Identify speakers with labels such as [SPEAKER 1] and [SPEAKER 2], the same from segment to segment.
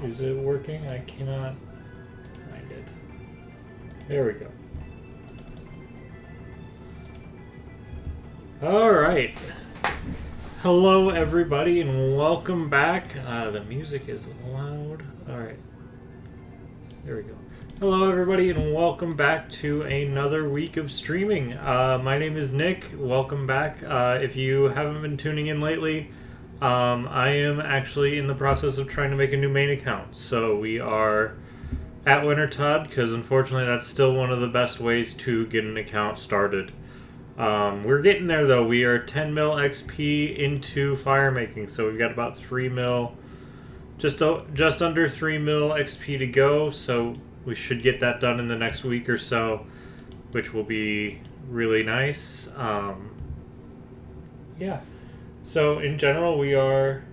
[SPEAKER 1] Is it working? I cannot find it. There we go. Alright. Hello everybody and welcome back. The music is loud. Alright. There we go. Hello everybody and welcome back to another week of streaming. My name is Nick. Welcome back. If you haven't been tuning in lately, I am actually in the process of trying to make a new main account. So we are at Wintertod because unfortunately that's still one of the best ways to get an account started. We're getting there though. We are 10 mil XP into fire making, so we've got about 3 mil, just under 3 mil XP to go. So we should get that done in the next week or so, which will be really nice. Yeah. So in general, we are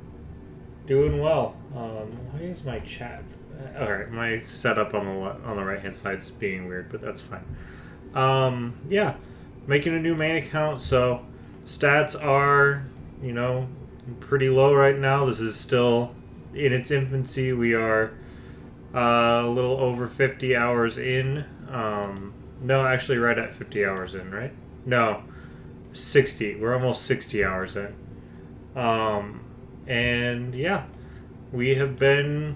[SPEAKER 1] doing well. Why is my chat? All right, my setup on the right hand side is being weird, but that's fine. Yeah. Making a new main account, so stats are, you know, pretty low right now. This is still in its infancy. We are a little over 50 hours in. No, actually right at 50 hours in, right? No, 60. We're almost 60 hours in. And yeah, we have been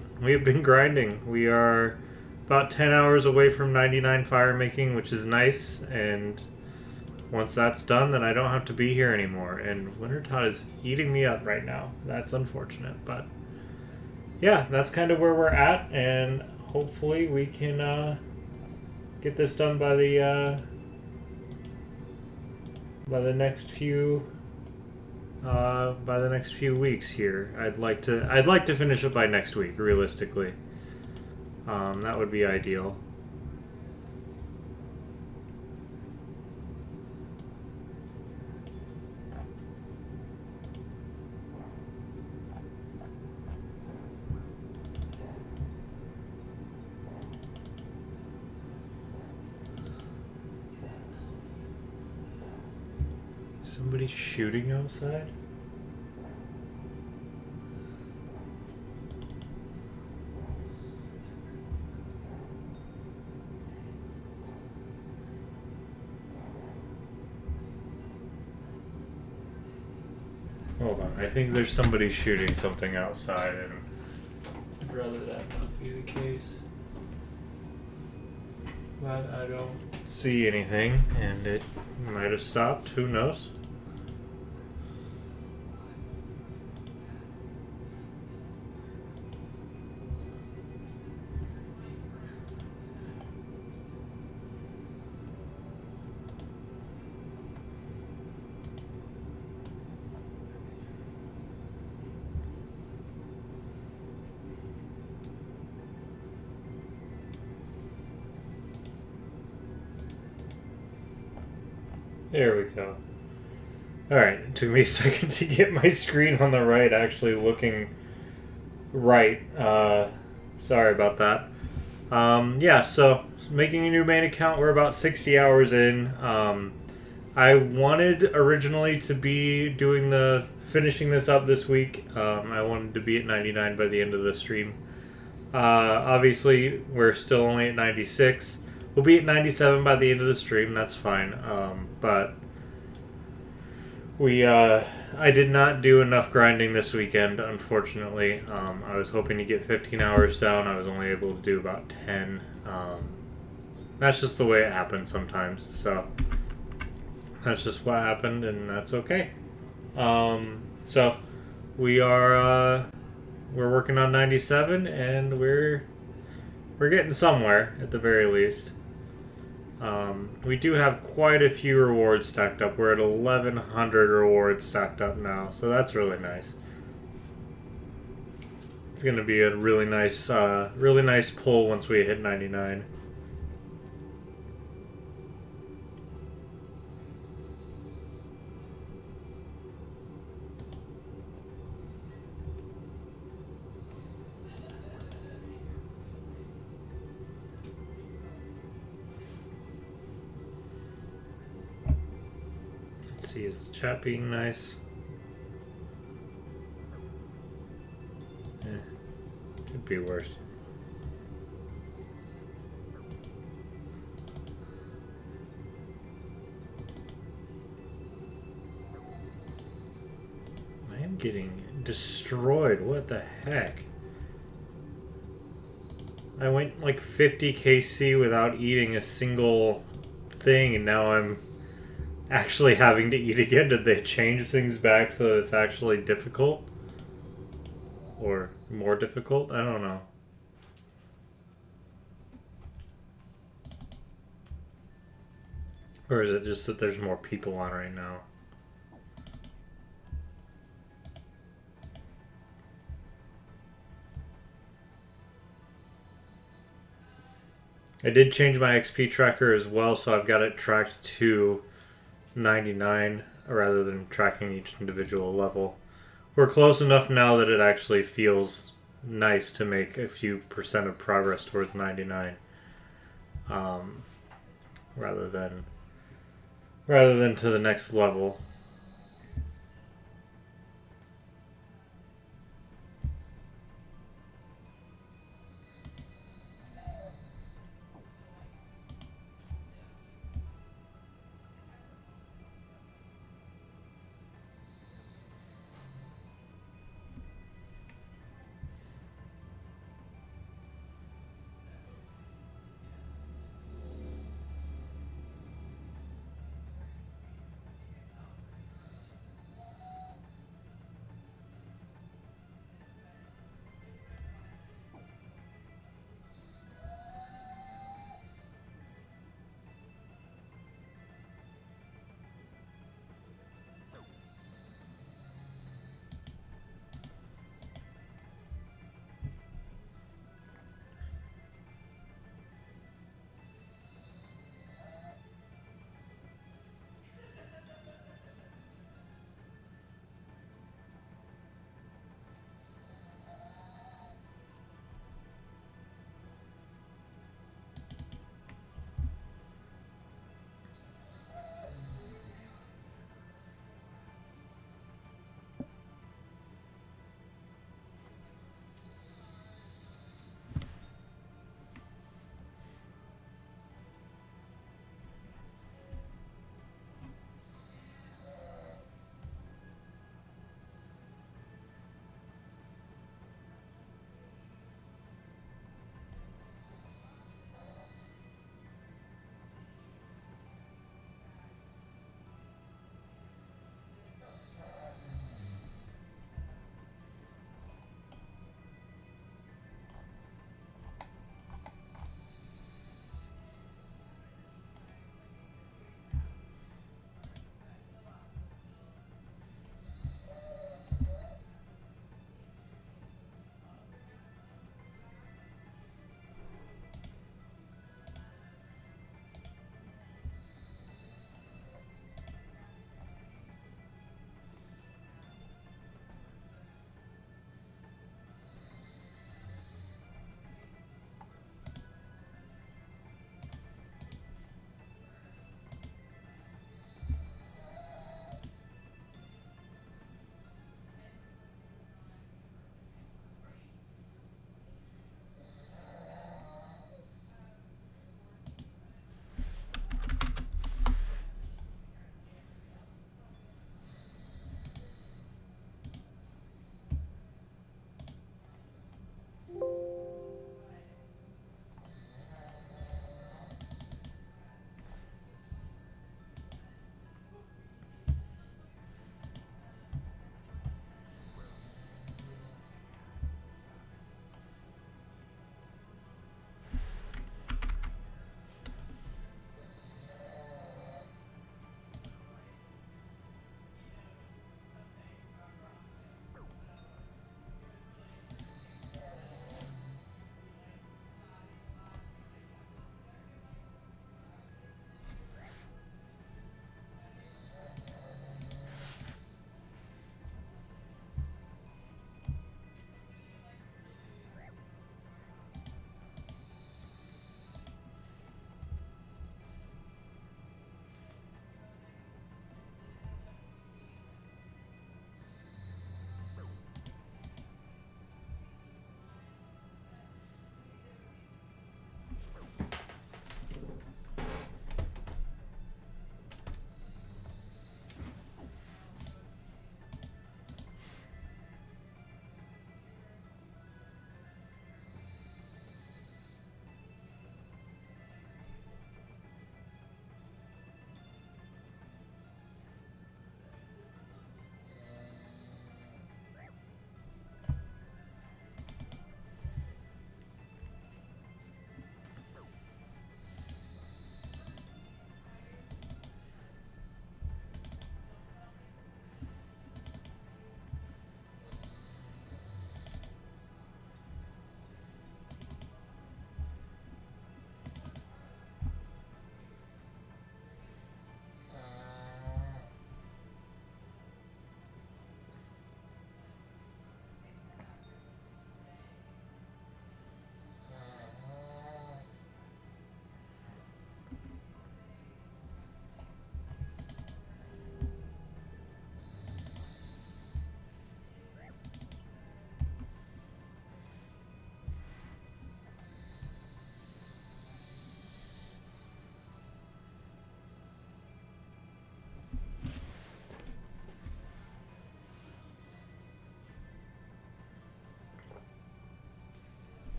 [SPEAKER 1] grinding. We are about 10 hours away from 99 fire making, which is nice, and once that's done, then I don't have to be here anymore. And Wintertod is eating me up right now. That's unfortunate, but yeah, that's kind of where we're at, and hopefully we can get this done by the next few weeks here. I'd like to finish it by next week, realistically. That would be ideal. Somebody's shooting outside? Hold on, I think there's somebody shooting something outside, and I'd rather that not be the case. But I don't see anything, and it might have stopped, who knows? There we go. Alright, it took me a second to get my screen on the right actually looking right. Sorry about that. Yeah, so making a new main account, we're about 60 hours in. I wanted originally to be finishing this up this week. I wanted to be at 99 by the end of the stream. Obviously, we're still only at 96. We'll be at 97 by the end of the stream, that's fine. But I did not do enough grinding this weekend, unfortunately. I was hoping to get 15 hours down. I was only able to do about 10. That's just the way it happens sometimes. So that's just what happened, and that's okay. So we're working on 97, and we're getting somewhere at the very least. We do have quite a few rewards stacked up. We're at 1,100 rewards stacked up now, so that's really nice. It's going to be a really nice pull once we hit 99. See, is the chat being nice? be worse. I am getting destroyed. What the heck? I went like 50 KC without eating a single thing, and now I'm actually having to eat again. Did they change things back so it's actually difficult? Or more difficult? I don't know. Or is it just that there's more people on right now? I did change my XP tracker as well, so I've got it tracked to 99 rather than tracking each individual level. We're close enough now that it actually feels nice to make a few percent of progress towards 99, rather than to the next level.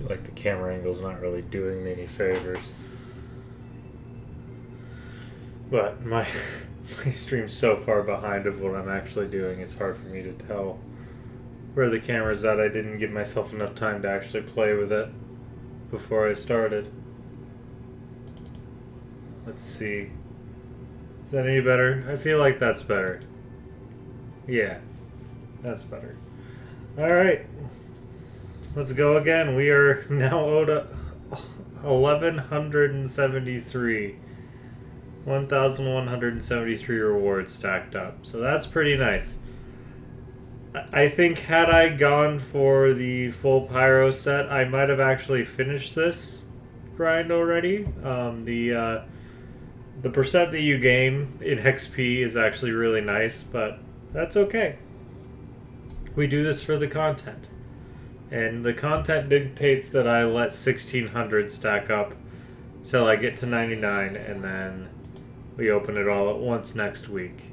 [SPEAKER 1] like the camera angle's not really doing me any favors. But my stream's so far behind of what I'm actually doing, it's hard for me to tell where the camera's at. I didn't give myself enough time to actually play with it before I started. Let's see. Is that any better? I feel like that's better. Yeah, that's better. Alright. Let's go again. We are now owed 1,173. 1,173 rewards stacked up. So that's pretty nice. I think had I gone for the full pyro set, I might have actually finished this grind already. The percent that you gain in XP is actually really nice, but that's okay. We do this for the content. And the content dictates that I let 1,600 stack up till I get to 99, and then we open it all at once next week.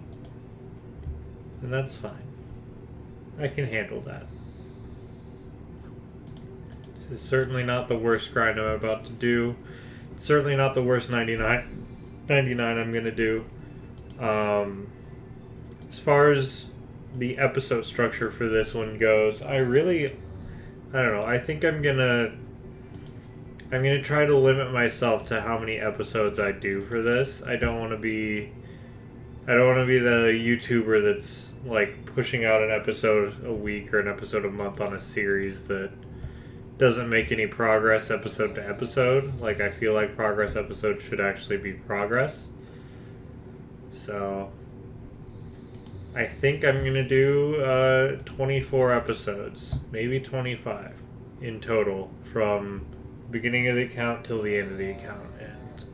[SPEAKER 1] And that's fine. I can handle that. This is certainly not the worst grind I'm about to do. It's certainly not the worst 99 I'm going to do. As far as the episode structure for this one goes, I don't know. I think I'm gonna try to limit myself to how many episodes I do for this. I don't want to be the YouTuber that's like pushing out an episode a week or an episode a month on a series that doesn't make any progress episode to episode. Like, I feel like progress episodes should actually be progress. So I think I'm going to do 24 episodes, maybe 25 in total, from the beginning of the account till the end of the account. And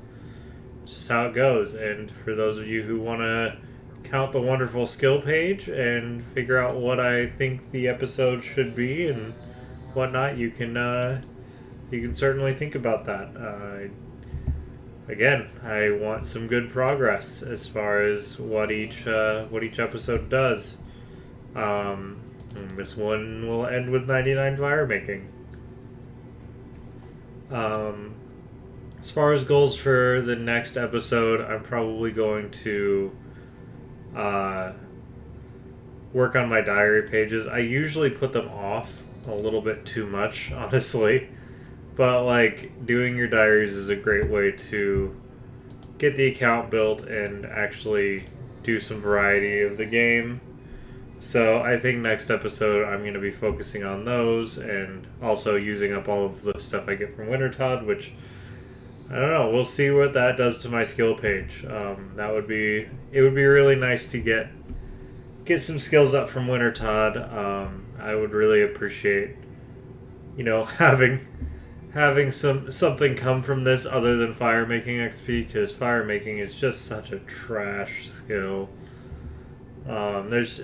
[SPEAKER 1] it's just how it goes. And for those of you who want to count the wonderful skill page and figure out what I think the episode should be and whatnot, you can certainly think about that. Again, I want some good progress as far as what each episode does. This one will end with 99 fire making. As far as goals for the next episode, I'm probably going to work on my diary pages. I usually put them off a little bit too much, honestly. But, like, doing your diaries is a great way to get the account built and actually do some variety of the game. So I think next episode I'm going to be focusing on those and also using up all of the stuff I get from Wintertodd, which, I don't know, we'll see what that does to my skill page. It would be really nice to get some skills up from Wintertodd. I would really appreciate, having something come from this other than fire making XP, because fire making is just such a trash skill. There's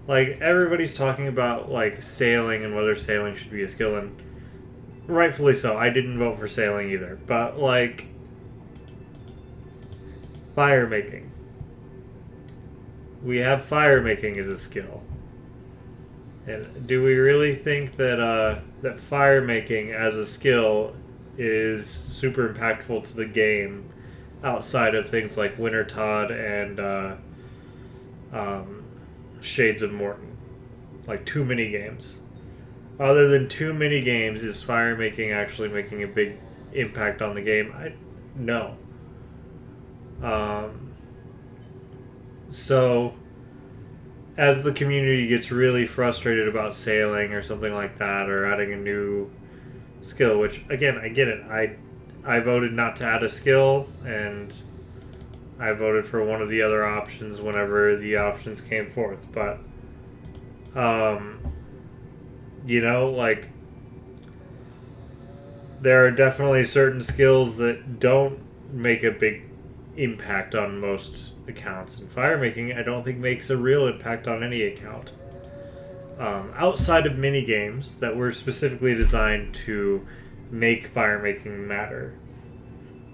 [SPEAKER 1] like, everybody's talking about like sailing and whether sailing should be a skill, and rightfully so. I didn't vote for sailing either, but like, fire making, we have fire making as a skill. And do we really think that that fire making as a skill is super impactful to the game outside of things like Wintertodd and Shades of Morton, like 2 mini games? Other than 2 mini games, is fire making actually making a big impact on the game? No. So, as the community gets really frustrated about sailing or something like that, or adding a new skill, which, again, I get it. I voted not to add a skill, and I voted for one of the other options whenever the options came forth. But, like, there are definitely certain skills that don't make a big impact on most accounts, and fire making I don't think makes a real impact on any account, outside of mini games that were specifically designed to make fire making matter,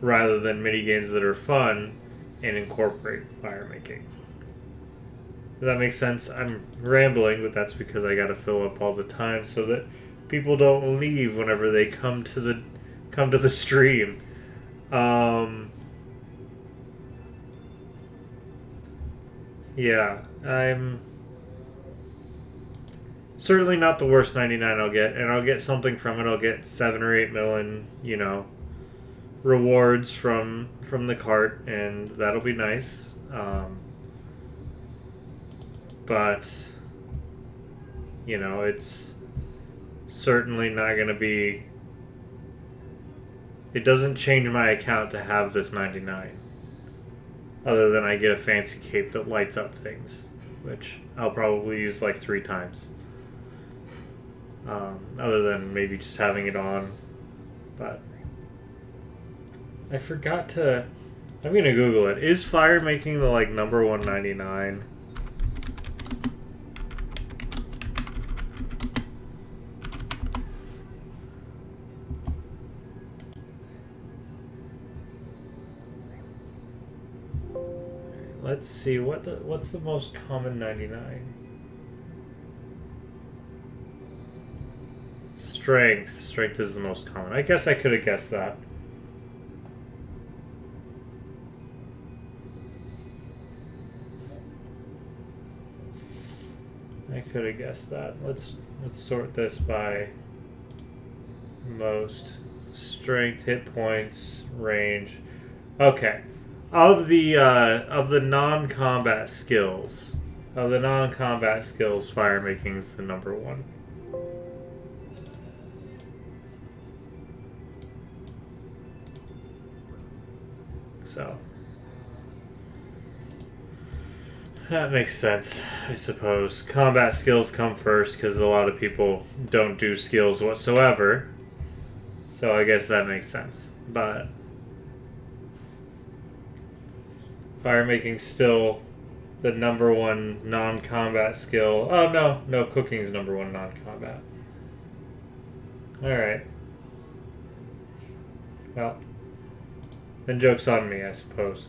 [SPEAKER 1] rather than mini games that are fun and incorporate fire making. Does that make sense? I'm rambling, but that's because I gotta fill up all the time so that people don't leave whenever they come to the stream. Yeah, I'm certainly not the worst 99 I'll get, and I'll get something from it. I'll get 7 or 8 million, rewards from the cart, and that'll be nice. But it's certainly not going to be. It doesn't change my account to have this 99. Other than I get a fancy cape that lights up things, which I'll probably use like 3 times. Other than maybe just having it on. But I forgot to. I'm gonna Google it. Is fire making the number 199? Let's see what's the most common 99. Strength. Strength is the most common. I guess I could have guessed that. I could have guessed that. Let's sort this by most. Strength, hit points, range. Okay. Of the non-combat skills, fire making is the number 1. So that makes sense, I suppose. Combat skills come first because a lot of people don't do skills whatsoever. So I guess that makes sense. But fire making still the number 1 non-combat skill. Oh no, cooking's number 1 non-combat. All right. Well, then joke's on me, I suppose.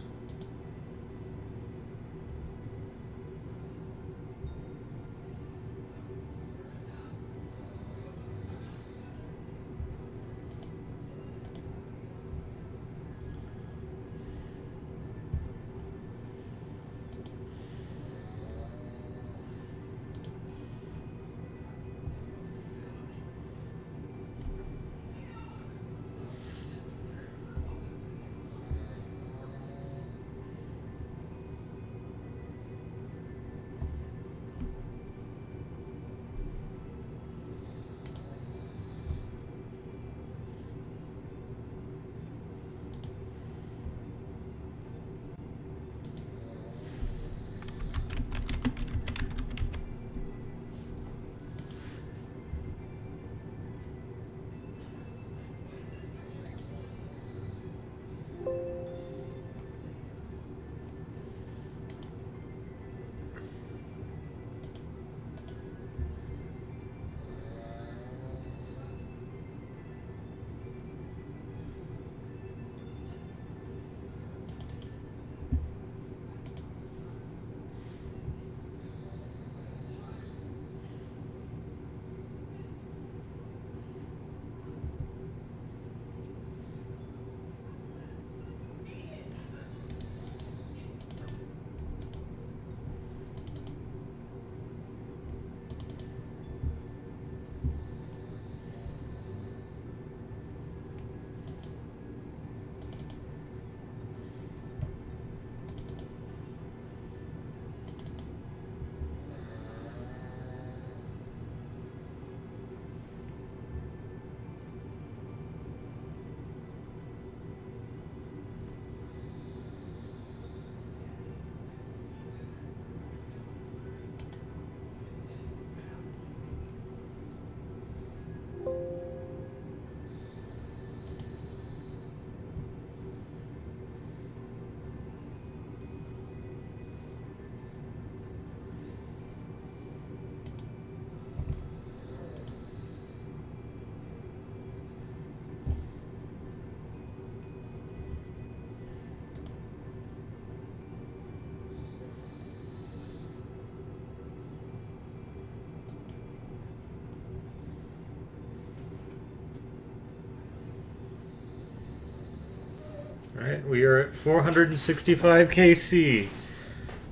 [SPEAKER 1] we are at 465 KC.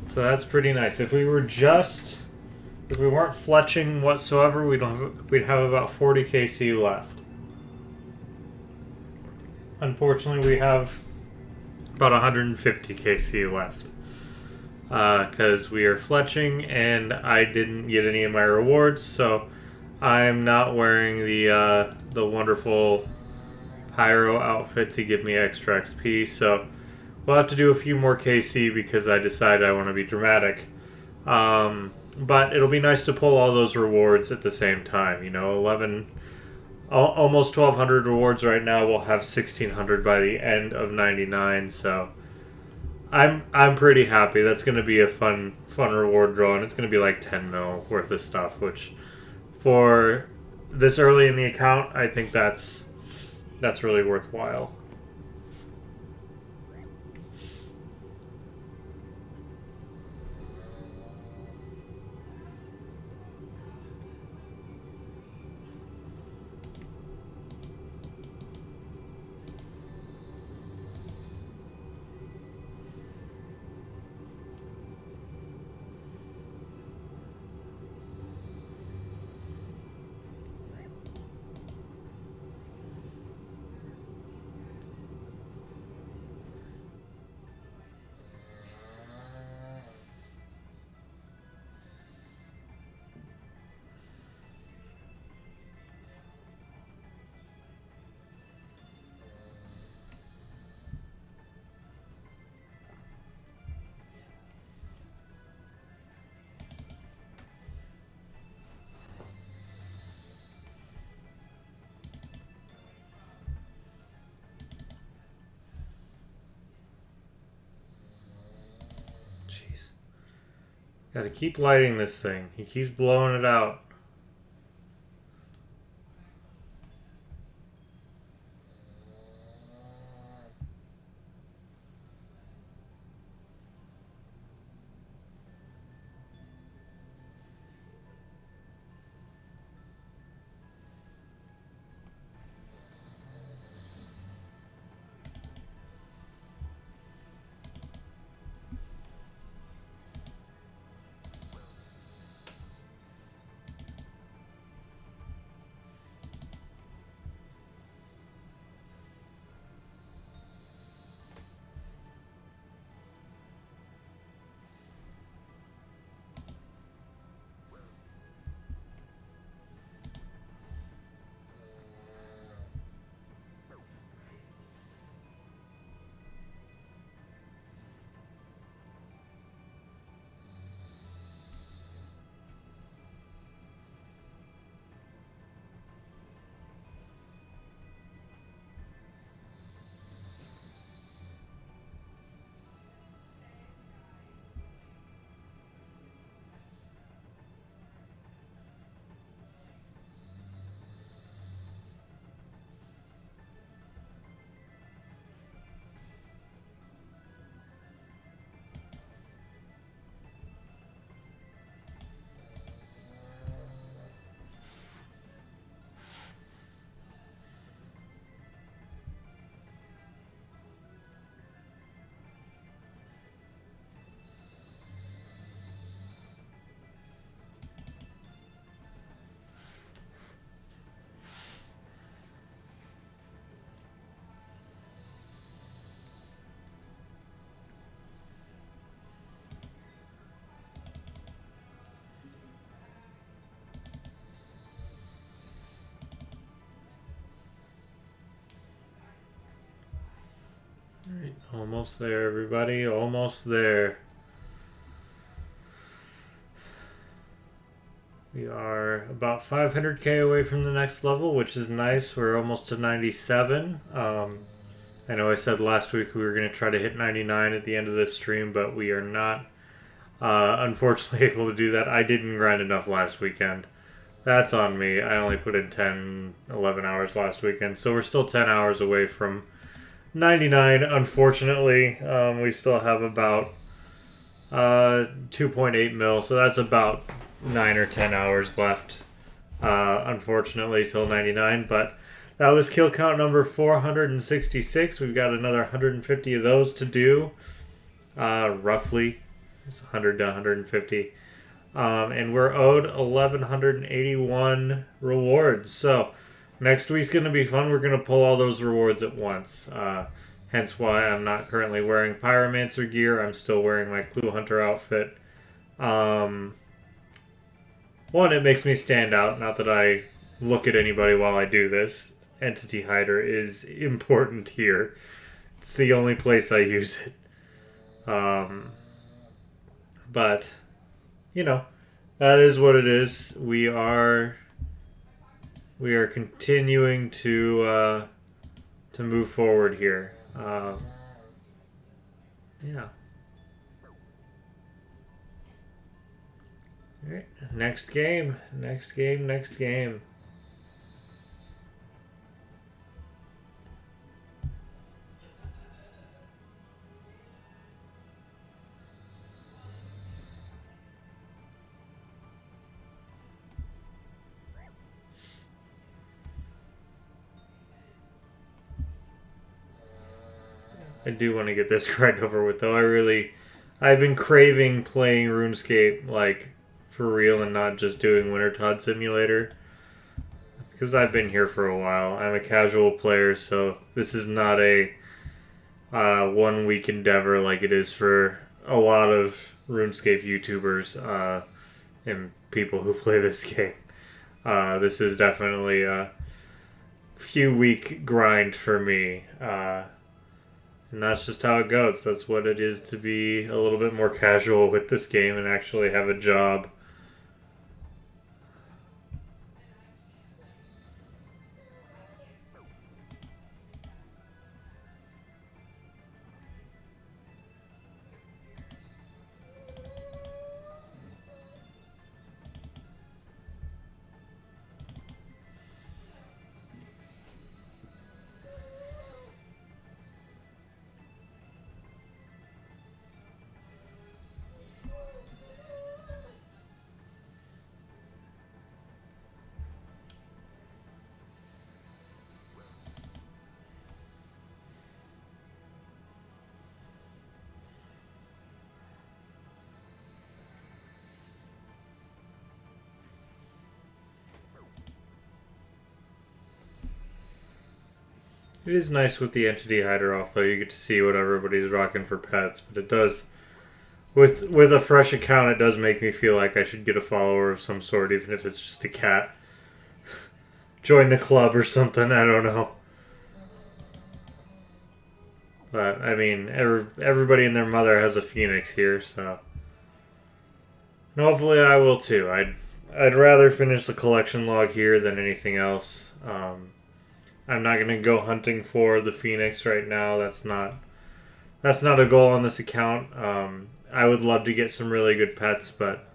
[SPEAKER 1] So that's pretty nice. If we weren't fletching whatsoever, we'd have about 40 KC left. Unfortunately, we have about 150 KC left. Because we are fletching and I didn't get any of my rewards, so I'm not wearing the wonderful Pyro outfit to give me extra XP, so we'll have to do a few more KC because I decided I want to be dramatic. But it'll be nice to pull all those rewards at the same time. You know, almost 1,200 rewards right now. We'll have 1,600 by the end of 99, so I'm pretty happy. That's going to be a fun reward draw, and it's going to be like 10 mil worth of stuff, which for this early in the account, I think that's really worthwhile. Jeez. Gotta keep lighting this thing. He keeps blowing it out. Alright, almost there, everybody. Almost there. We are about 500k away from the next level, which is nice. We're almost to 97. I know I said last week we were going to try to hit 99 at the end of this stream, but we are not unfortunately able to do that. I didn't grind enough last weekend. That's on me. I only put in 10, 11 hours last weekend, so we're still 10 hours away from 99, unfortunately. We still have about 2.8 mil, so that's about 9 or 10 hours left, unfortunately, till 99. But That was kill count number 466. We've got another 150 of those to do. Roughly. It's 100 to 150. And we're owed 1,181 rewards. So next week's going to be fun. We're going to pull all those rewards at once. Hence why I'm not currently wearing Pyromancer gear. I'm still wearing my Clue Hunter outfit. One, it makes me stand out. Not that I look at anybody while I do this. Entity Hider is important here. It's the only place I use it. But, you know, that is what it is. We are continuing to move forward here. Yeah. All right. Next game. Next game. Next game. I do want to get this grind over with, though. I've been craving playing RuneScape, like, for real and not just doing Wintertod Simulator. Because I've been here for a while. I'm a casual player, so this is not a one-week endeavor like it is for a lot of RuneScape YouTubers and people who play this game. This is definitely a few-week grind for me. And that's just how it goes. That's what it is to be a little bit more casual with this game and actually have a job. It is nice with the entity hider off, though. You get to see what everybody's rocking for pets, but it does, with a fresh account, it does make me feel like I should get a follower of some sort, even if it's just a cat. Join the club or something. I don't know. But I mean, everybody and their mother has a phoenix here, so and hopefully I will too. I'd rather finish the collection log here than anything else. I'm not going to go hunting for the Phoenix right now. That's not a goal on this account. I would love to get some really good pets, but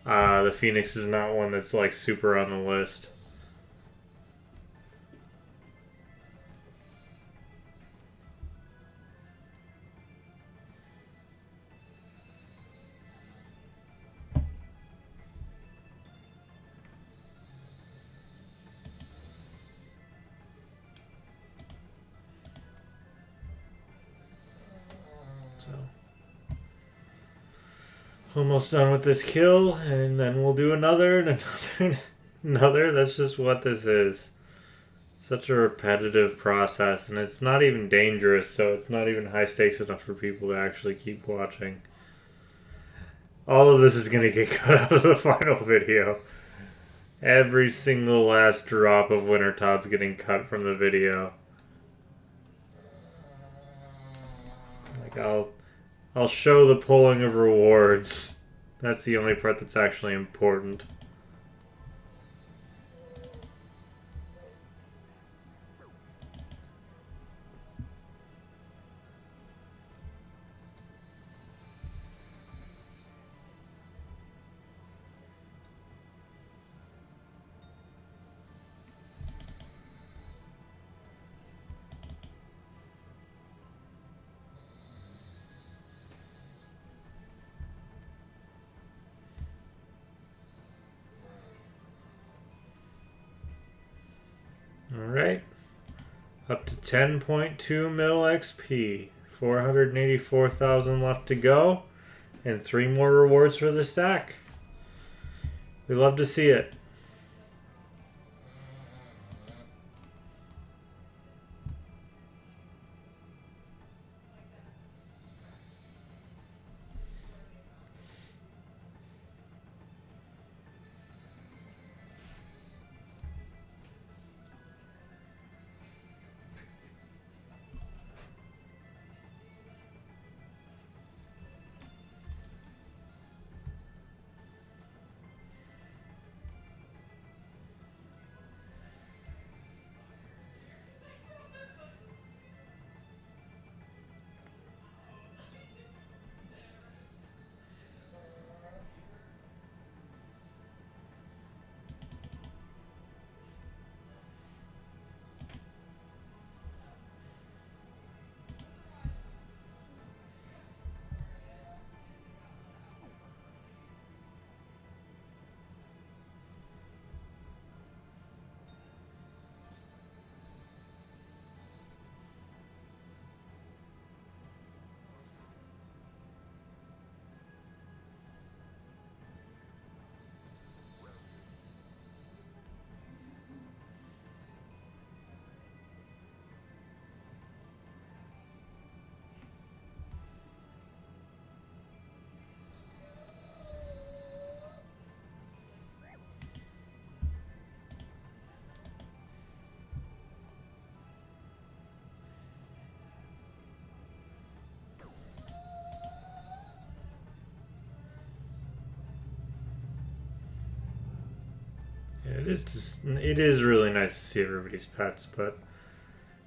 [SPEAKER 1] the Phoenix is not one that's like super on the list. Almost done with this kill, and then we'll do another and another. That's just what this is. Such a repetitive process, and it's not even dangerous, so it's not even high stakes enough for people to actually keep watching. All of this is going to get cut out of the final video. Every single last drop of Wintertod's getting cut from the video. Like, I'll show the pulling of rewards. That's the only part that's actually important. Up to 10.2 mil XP. 484,000 left to go. And 3 more rewards for the stack. We love to see it. It is really nice to see everybody's pets, but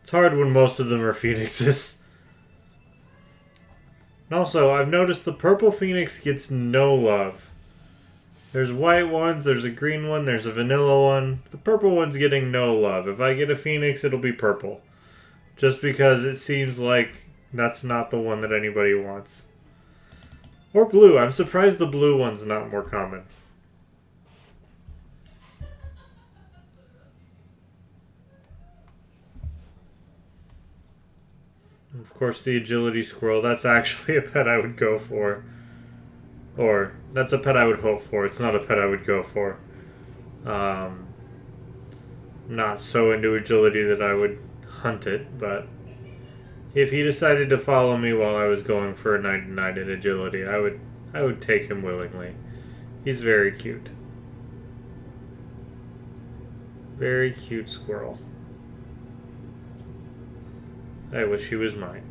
[SPEAKER 1] it's hard when most of them are phoenixes. And also, I've noticed the purple phoenix gets no love. There's white ones, there's a green one, there's a vanilla one. The purple one's getting no love. If I get a phoenix, it'll be purple. Just because it seems like that's not the one that anybody wants. Or blue. I'm surprised the blue one's not more common. Of course, the agility squirrel, that's actually a pet I would go for. Or, that's a pet I would hope for. It's not a pet I would go for. Not so into agility that I would hunt it, but if he decided to follow me while I was going for a 99 in agility, I would take him willingly. He's very cute. Very cute squirrel. I wish he was mine.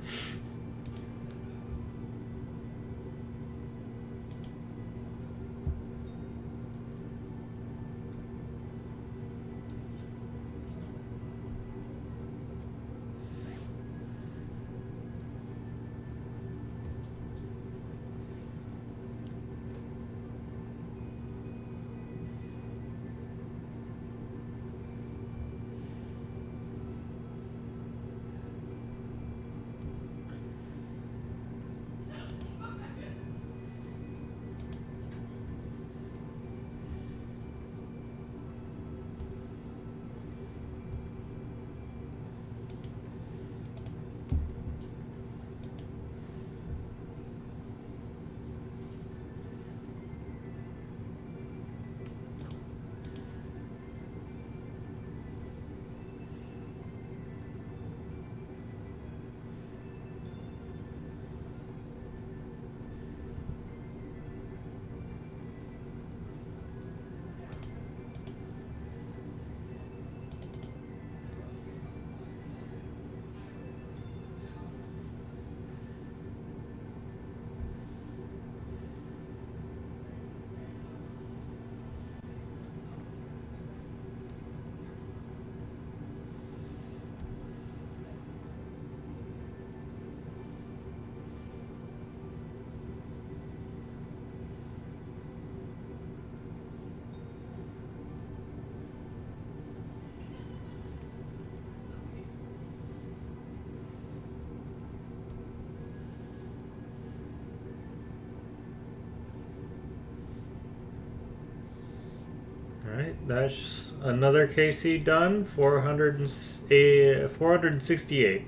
[SPEAKER 1] Alright, that's another KC done. 468.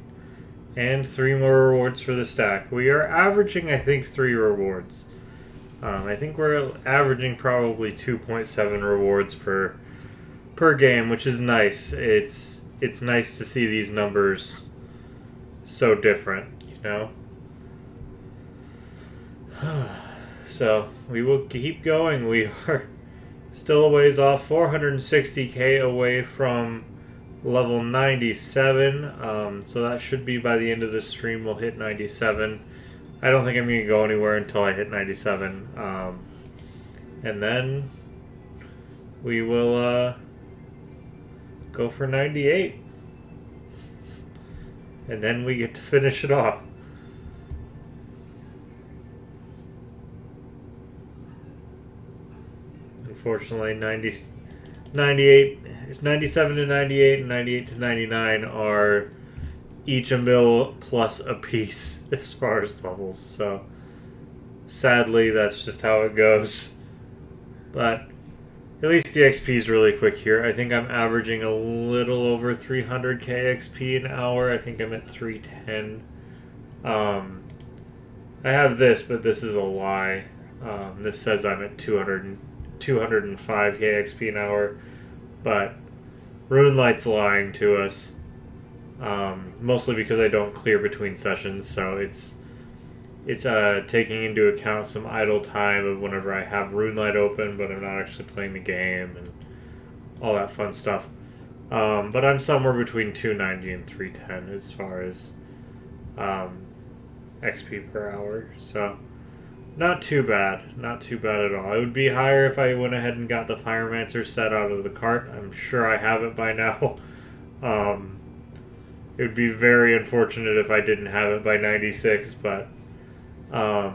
[SPEAKER 1] And 3 more rewards for the stack. We are averaging, I think, 3 rewards. I think we're averaging probably 2.7 rewards per game, which is nice. It's nice to see these numbers so different, you know? So, we will keep going. We are still a ways off, 460k away from level 97. So that should be by the end of the stream we'll hit 97. I don't think I'm going to go anywhere until I hit 97. And then we will go for 98. And then we get to finish it off. Unfortunately, 98, it's 97 to 98 and 98 to 99 are each a mil plus a piece as far as levels. So sadly, that's just how it goes. But at least the XP is really quick here. I think I'm averaging a little over 300k XP an hour. I think I'm at 310. I have this, but this is a lie. This says I'm at 205k XP an hour, but RuneLight's lying to us, mostly because I don't clear between sessions, so it's taking into account some idle time of whenever I have RuneLight open, but I'm not actually playing the game and all that fun stuff. But I'm somewhere between 290 and 310 as far as XP per hour, so not too bad. Not too bad at all. It would be higher if I went ahead and got the Firemancer set out of the cart. I'm sure I have it by now. It would be very unfortunate if I didn't have it by 96, but I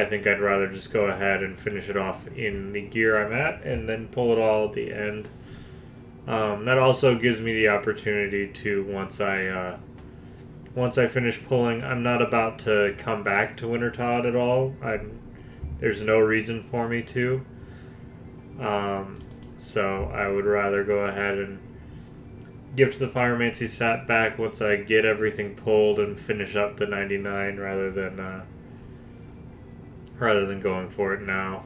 [SPEAKER 1] think I'd rather just go ahead and finish it off in the gear I'm at and then pull it all at the end. That also gives me the opportunity to, once I finish pulling, I'm not about to come back to Wintertodt at all. There's no reason for me to. So I would rather go ahead and give to the Firemancy set back once I get everything pulled and finish up the 99 rather than going for it now.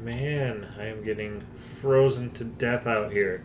[SPEAKER 1] Man, I am getting frozen to death out here.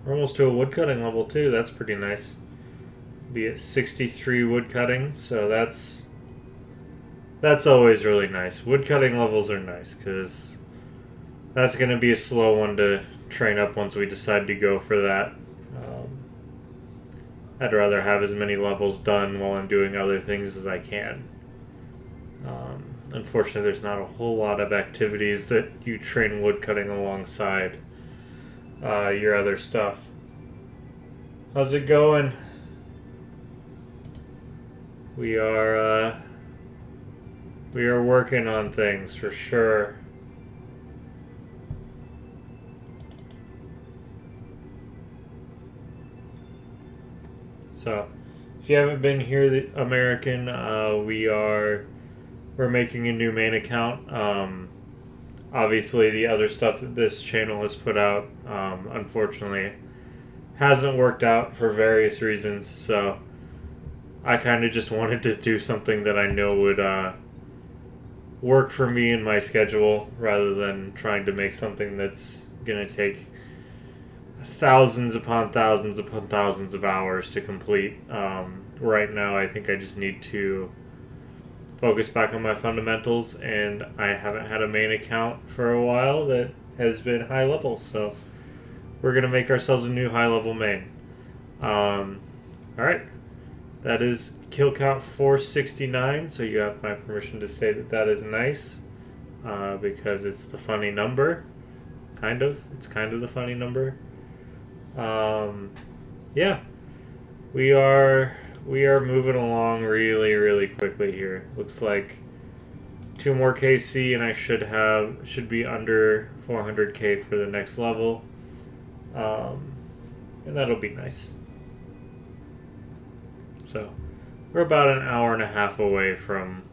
[SPEAKER 1] We're almost to a woodcutting level too. That's pretty nice. Be at 63 woodcutting, so that's always really nice. Woodcutting levels are nice because that's going to be a slow one to train up once we decide to go for that. I'd rather have as many levels done while I'm doing other things as I can. Unfortunately, there's not a whole lot of activities that you train woodcutting alongside your other stuff. How's it going? We are working on things for sure. So, if you haven't been here, the American, we're making a new main account. Obviously, the other stuff that this channel has put out, unfortunately, hasn't worked out for various reasons. So, I kind of just wanted to do something that I know would work for me and my schedule, rather than trying to make something that's going to take thousands upon thousands upon thousands of hours to complete. Right now, I think I just need to focus back on my fundamentals, and I haven't had a main account for a while that has been high levels, so we're going to make ourselves a new high level main. Alright. That is kill count 469, so you have my permission to say that that is nice, because it's the funny number. Kind of. It's kind of the funny number. Yeah. We are moving along really, really quickly here. Looks like 2 more KC and I should be under 400k for the next level. And that'll be nice. So we're about an hour and a half away from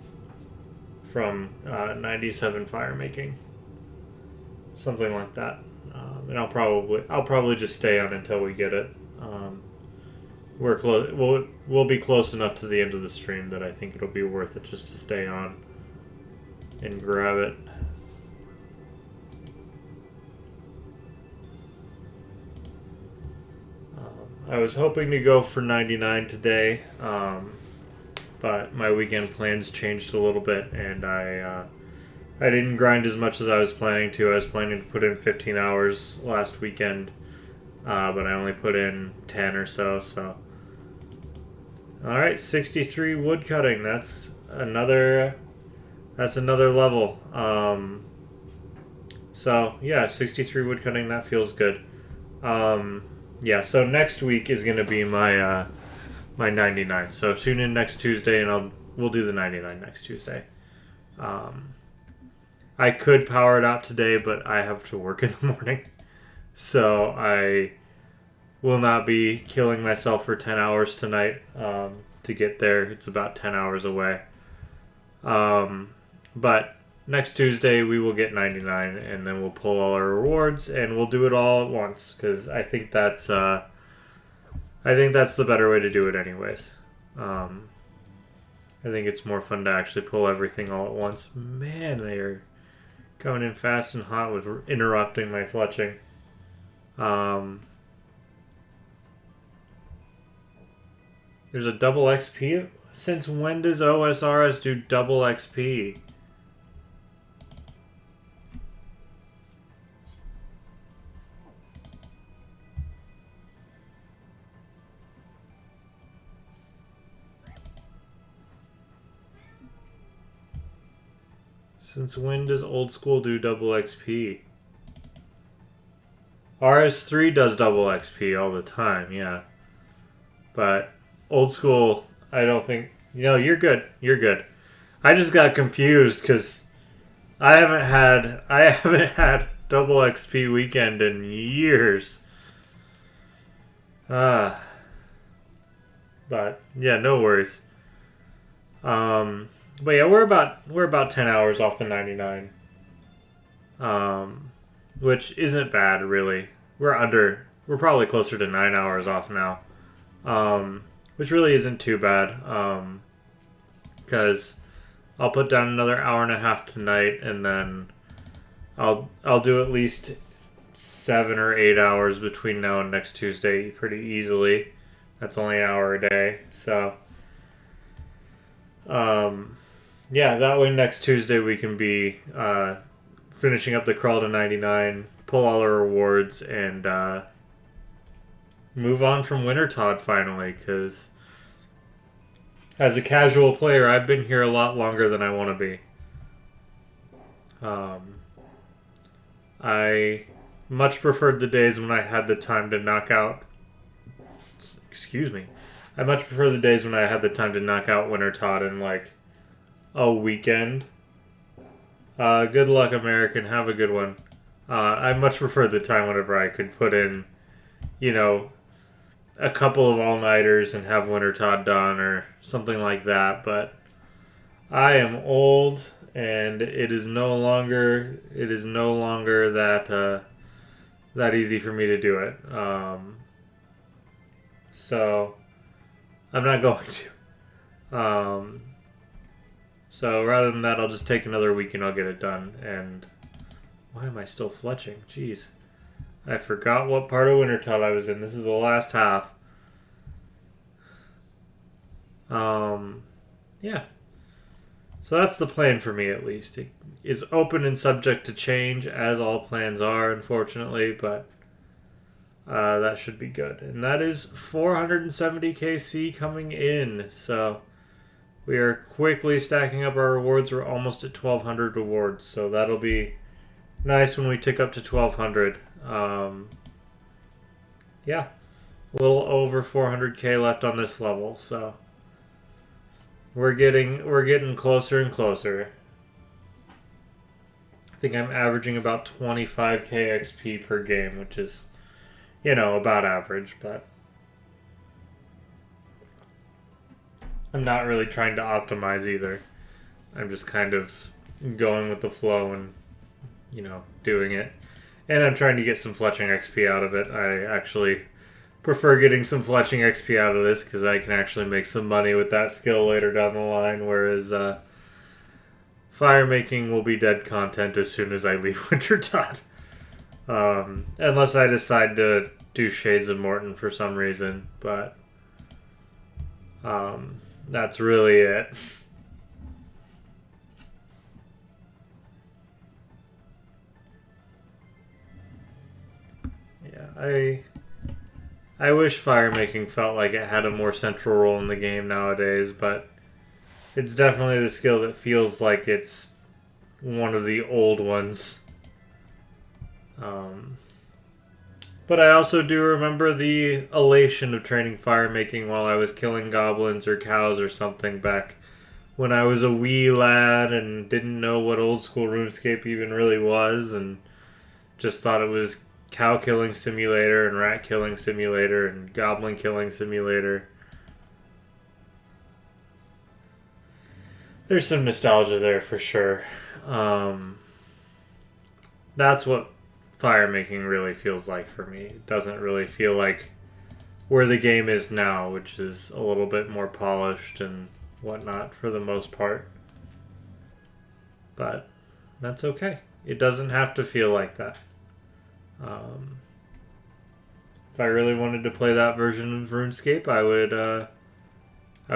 [SPEAKER 1] 97 fire making, something like that. And I'll probably just stay on until we get it. We're close. We'll be close enough to the end of the stream that I think it'll be worth it just to stay on and grab it. I was hoping to go for 99 today, but my weekend plans changed a little bit, and I didn't grind as much as I was planning to. I was planning to put in 15 hours last weekend, but I only put in 10 or so. So, all right, 63 wood cutting. That's another level. So yeah, 63 wood cutting. That feels good. Yeah, so next week is going to be my my 99. So tune in next Tuesday, and we'll do the 99 next Tuesday. I could power it out today, but I have to work in the morning, so I will not be killing myself for 10 hours tonight to get there. It's about 10 hours away. But next Tuesday we will get 99, and then we'll pull all our rewards, and we'll do it all at once, because I think that's the better way to do it anyways. I think it's more fun to actually pull everything all at once. Man, they are coming in fast and hot with interrupting my fletching. There's a double XP? Since when does OSRS do double XP? Since when does old school do double XP? RS3 does double XP all the time, yeah. But old school, I don't think... you're good. You're good. I just got confused because I haven't had double XP weekend in years. But yeah, no worries. But yeah, we're about 10 hours off the 99. Which isn't bad really. We're probably closer to 9 hours off now. Which really isn't too bad. Because I'll put down another hour and a half tonight, and then I'll do at least 7 or 8 hours between now and next Tuesday pretty easily. That's only an hour a day, so yeah, that way next Tuesday we can be finishing up the crawl to 99, pull all our rewards, and move on from Winter Todd finally, because as a casual player, I've been here a lot longer than I want to be. I much preferred the days when I had the time to knock out... Excuse me. I much prefer the days when I had the time to knock out Winter Todd in, like, a weekend. Good luck, American. Have a good one. I much prefer the time whenever I could put in, a couple of all-nighters and have Winter Todd done or something like that. But I am old, and it is no longer that easy for me to do it. So I'm not going to. So rather than that, I'll just take another week and I'll get it done. And why am I still fletching? Jeez. I forgot what part of Winter Todd I was in. This is the last half. Yeah. So that's the plan for me, at least. It is open and subject to change, as all plans are, unfortunately, but that should be good. And that is 470k C coming in. So we are quickly stacking up our rewards. We're almost at 1200 rewards, so that'll be nice when we tick up to 1200. Yeah, a little over 400k left on this level, so we're getting closer and closer. I think I'm averaging about 25k XP per game, which is, you know, about average, but I'm not really trying to optimize either. I'm just kind of going with the flow and, you know, doing it. And I'm trying to get some fletching XP out of it. I actually prefer getting some fletching XP out of this because I can actually make some money with that skill later down the line, whereas fire making will be dead content as soon as I leave Wintertot. Unless I decide to do Shades of Morton for some reason, but that's really it. Yeah, I wish fire making felt like it had a more central role in the game nowadays, but it's definitely the skill that feels like it's one of the old ones. But I also do remember the elation of training fire making while I was killing goblins or cows or something back when I was a wee lad and didn't know what old school RuneScape even really was, and just thought it was cow killing simulator and rat killing simulator and goblin killing simulator. There's some nostalgia there for sure. That's what fire making really feels like for me. It doesn't really feel like where the game is now, which is a little bit more polished and whatnot for the most part. But that's okay. It doesn't have to feel like that. If I really wanted to play that version of RuneScape, I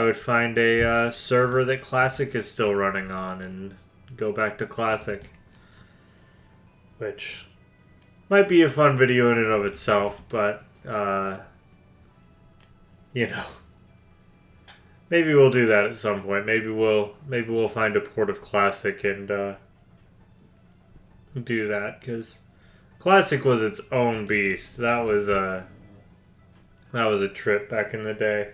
[SPEAKER 1] would find a server that Classic is still running on and go back to Classic, which might be a fun video in and of itself, but you know, maybe we'll do that at some point. Maybe we'll find a port of Classic and do that, because Classic was its own beast. That was a trip back in the day.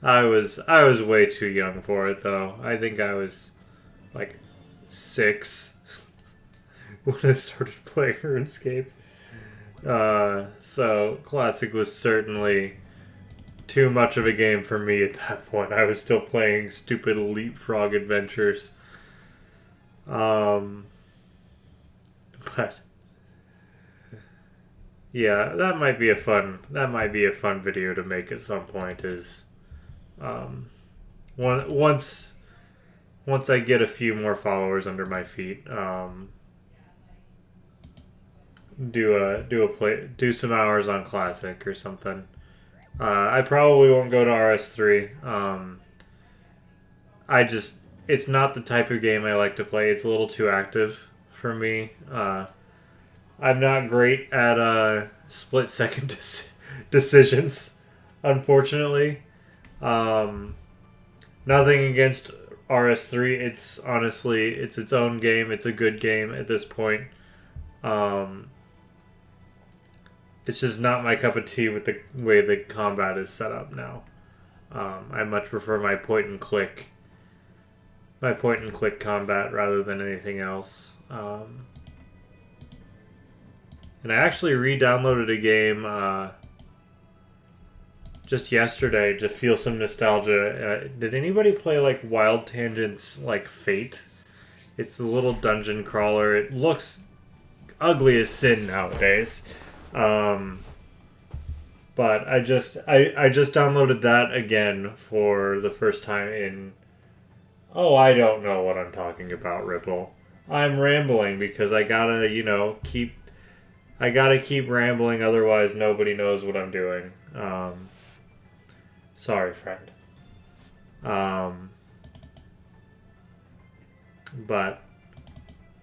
[SPEAKER 1] I was way too young for it though. I think I was like 6 when I started playing RuneScape. So Classic was certainly too much of a game for me at that point. I was still playing stupid leapfrog adventures. But yeah, that might be a fun video to make at some point. Is once I get a few more followers under my feet, do some hours on Classic or something. I probably won't go to RS3. It's not the type of game I like to play. It's a little too active for me. I'm not great at split-second decisions, unfortunately. Nothing against RS3. It's honestly, it's its own game. It's a good game at this point. It's just not my cup of tea with the way the combat is set up now. I much prefer my point and click combat rather than anything else. And I actually re-downloaded a game just yesterday to feel some nostalgia. Did anybody play like Wild Tangent's like Fate? It's a little dungeon crawler. It looks ugly as sin nowadays. But I just downloaded that again for the first time in... Oh, I don't know what I'm talking about, Ripple. I'm rambling because I gotta, keep rambling, otherwise nobody knows what I'm doing. Sorry, friend. But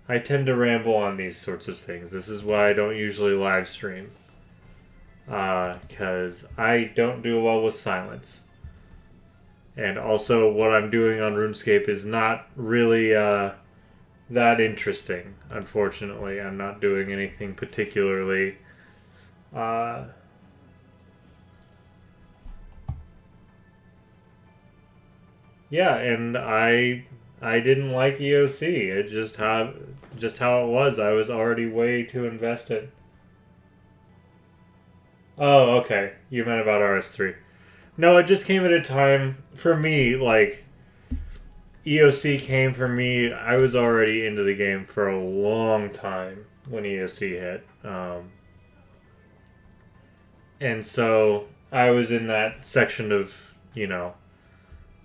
[SPEAKER 1] I tend to ramble on these sorts of things. This is why I don't usually live stream. Because I don't do well with silence. And also what I'm doing on RuneScape is not really that interesting, unfortunately. I'm not doing anything particularly yeah, and I didn't like EOC. It just how it was. I was already way too invested. Oh, okay. You meant about RS3. No, it just came at a time for me, like EOC came for me. I was already into the game for a long time when EOC hit. And so I was in that section of,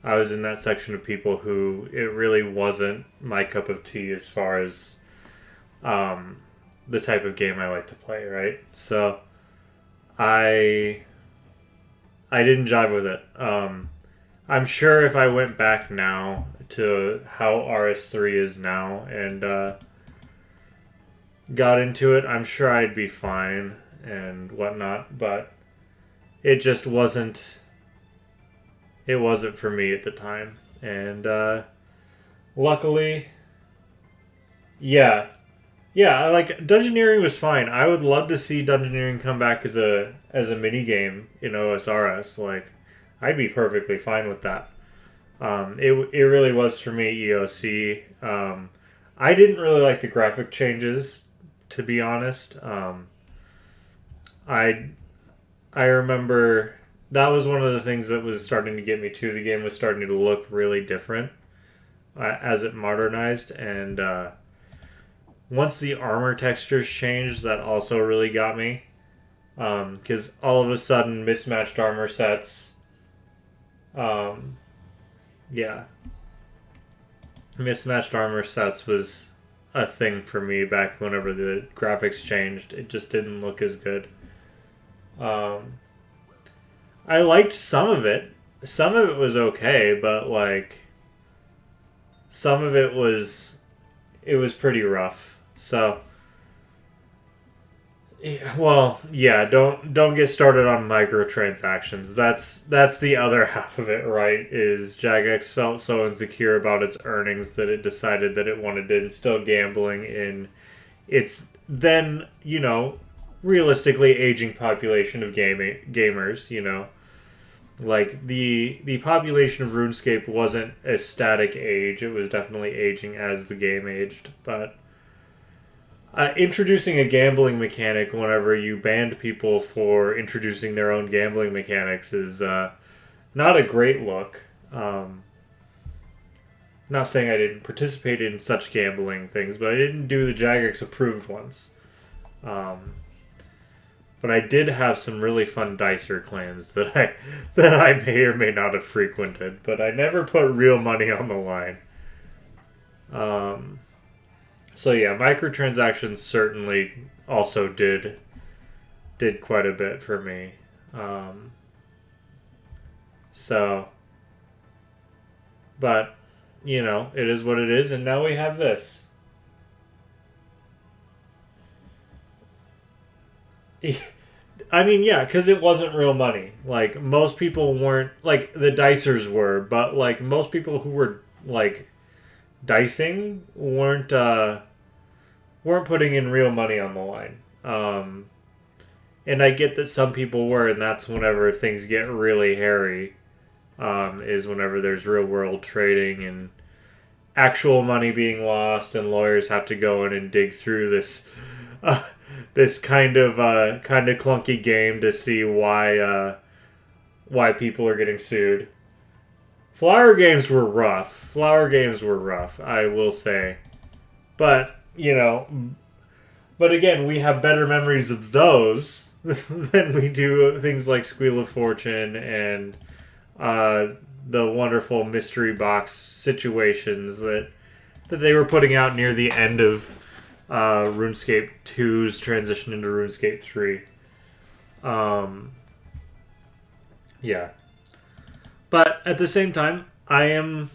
[SPEAKER 1] I was in that section of people who it really wasn't my cup of tea as far as the type of game I like to play, right? So I didn't jive with it. I'm sure if I went back now to how RS3 is now and got into it, I'm sure I'd be fine and whatnot, but it just wasn't. It wasn't for me at the time, and luckily, yeah, like Dungeoneering was fine. I would love to see Dungeoneering come back as a mini game in OSRS. Like, I'd be perfectly fine with that. It really was for me EOC. I didn't really like the graphic changes, to be honest. I remember that was one of the things that was starting to get me too. The game was starting to look really different as it modernized, and once the armor textures changed, that also really got me. Because all of a sudden, mismatched armor sets. Yeah. Mismatched armor sets was a thing for me back whenever the graphics changed. It just didn't look as good. I liked some of it. Some of it was okay, but like some of it was pretty rough. So well, yeah, don't get started on microtransactions. That's the other half of it, right? Is Jagex felt so insecure about its earnings that it decided that it wanted to instill gambling in its then, realistically aging population of gamers. Like the population of RuneScape wasn't a static age; it was definitely aging as the game aged. But introducing a gambling mechanic whenever you banned people for introducing their own gambling mechanics is not a great look. Not saying I didn't participate in such gambling things, but I didn't do the Jagex approved ones. But I did have some really fun dicer clans that I may or may not have frequented, but I never put real money on the line. So yeah, microtransactions certainly also did quite a bit for me. But it is what it is, and now we have this. I mean, yeah, because it wasn't real money. Like, most people weren't, like, the dicers were, but, like, most people who were, like, dicing weren't putting in real money on the line. And I get that some people were, and that's whenever things get really hairy, is whenever there's real world trading and actual money being lost, and lawyers have to go in and dig through this this kind of clunky game to see why people are getting sued. Flower games were rough. I will say, but again, we have better memories of those than we do things like Squeal of Fortune and the wonderful mystery box situations that they were putting out near the end of RuneScape 2's transition into RuneScape 3. Yeah. But at the same time, I am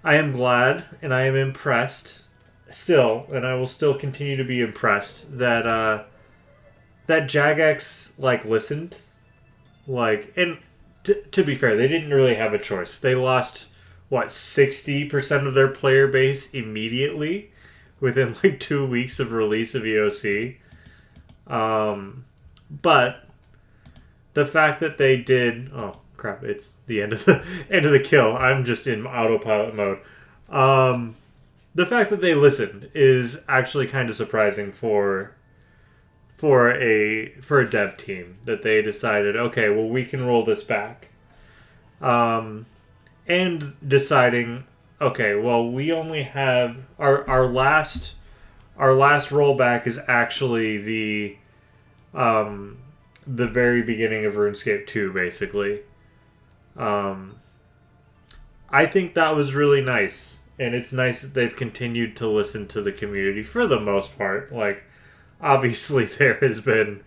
[SPEAKER 1] I am glad and I am impressed still, and I will still continue to be impressed that that Jagex like listened, like, and to be fair, they didn't really have a choice. They lost what 60% of their player base immediately within like 2 weeks of release of EOC. But the fact that they did, oh crap, it's the end of the end of the kill. I'm just in autopilot mode. The fact that they listened is actually kind of surprising for a dev team, that they decided, okay, well, we can roll this back, and deciding, okay, well, we only have our last rollback is actually the very beginning of RuneScape 2, basically. I think that was really nice, and it's nice that they've continued to listen to the community for the most part. Like, obviously, there has been.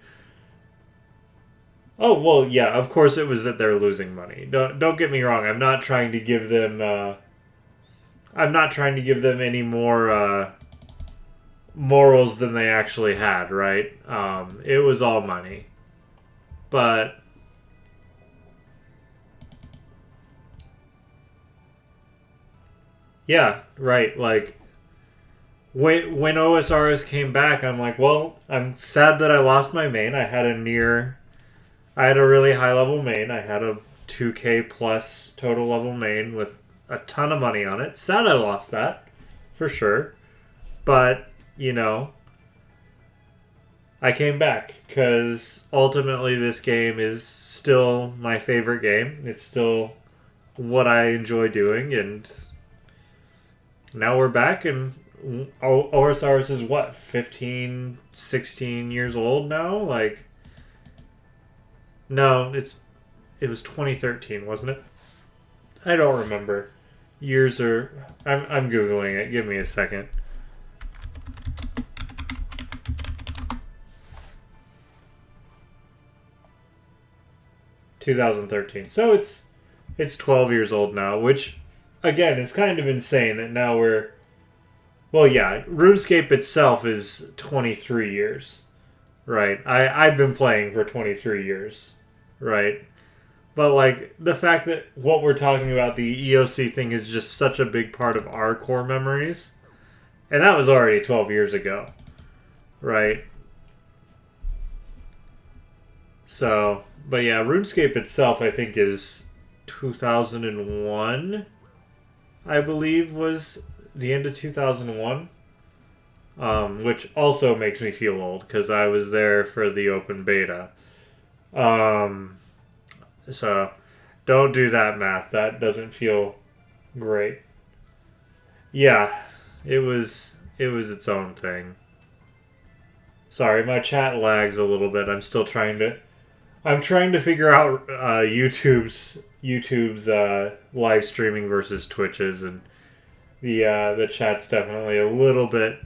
[SPEAKER 1] Oh well, yeah. Of course, it was that they're losing money. Don't get me wrong. I'm not trying to give them. I'm not trying to give them any more morals than they actually had. Right? It was all money, but. Yeah, right. Like, when OSRS came back, I'm like, well, I'm sad that I lost my main. I had a really high level main. I had a 2K plus total level main with a ton of money on it. Sad I lost that, for sure. But, I came back because ultimately this game is still my favorite game. It's still what I enjoy doing, and now we're back, and OSRS is what, 15, 16 years old now? Like, no, it was 2013, wasn't it? I don't remember. Years are. I'm Googling it. Give me a second. (2013). So it's 12 years old now, which again is kind of insane that now we're. Well, yeah, RuneScape itself is 23 years, right? I've been playing for 23 years, right? But, like, the fact that what we're talking about, the EOC thing, is just such a big part of our core memories. And that was already 12 years ago, right? So, but yeah, RuneScape itself, I think, is 2001, I believe, was the end of 2001. Which also makes me feel old, because I was there for the open beta. So, don't do that math. That doesn't feel great. Yeah, it was its own thing. Sorry, my chat lags a little bit. I'm trying to figure out YouTube's live streaming versus Twitch's, and the chat's definitely a little bit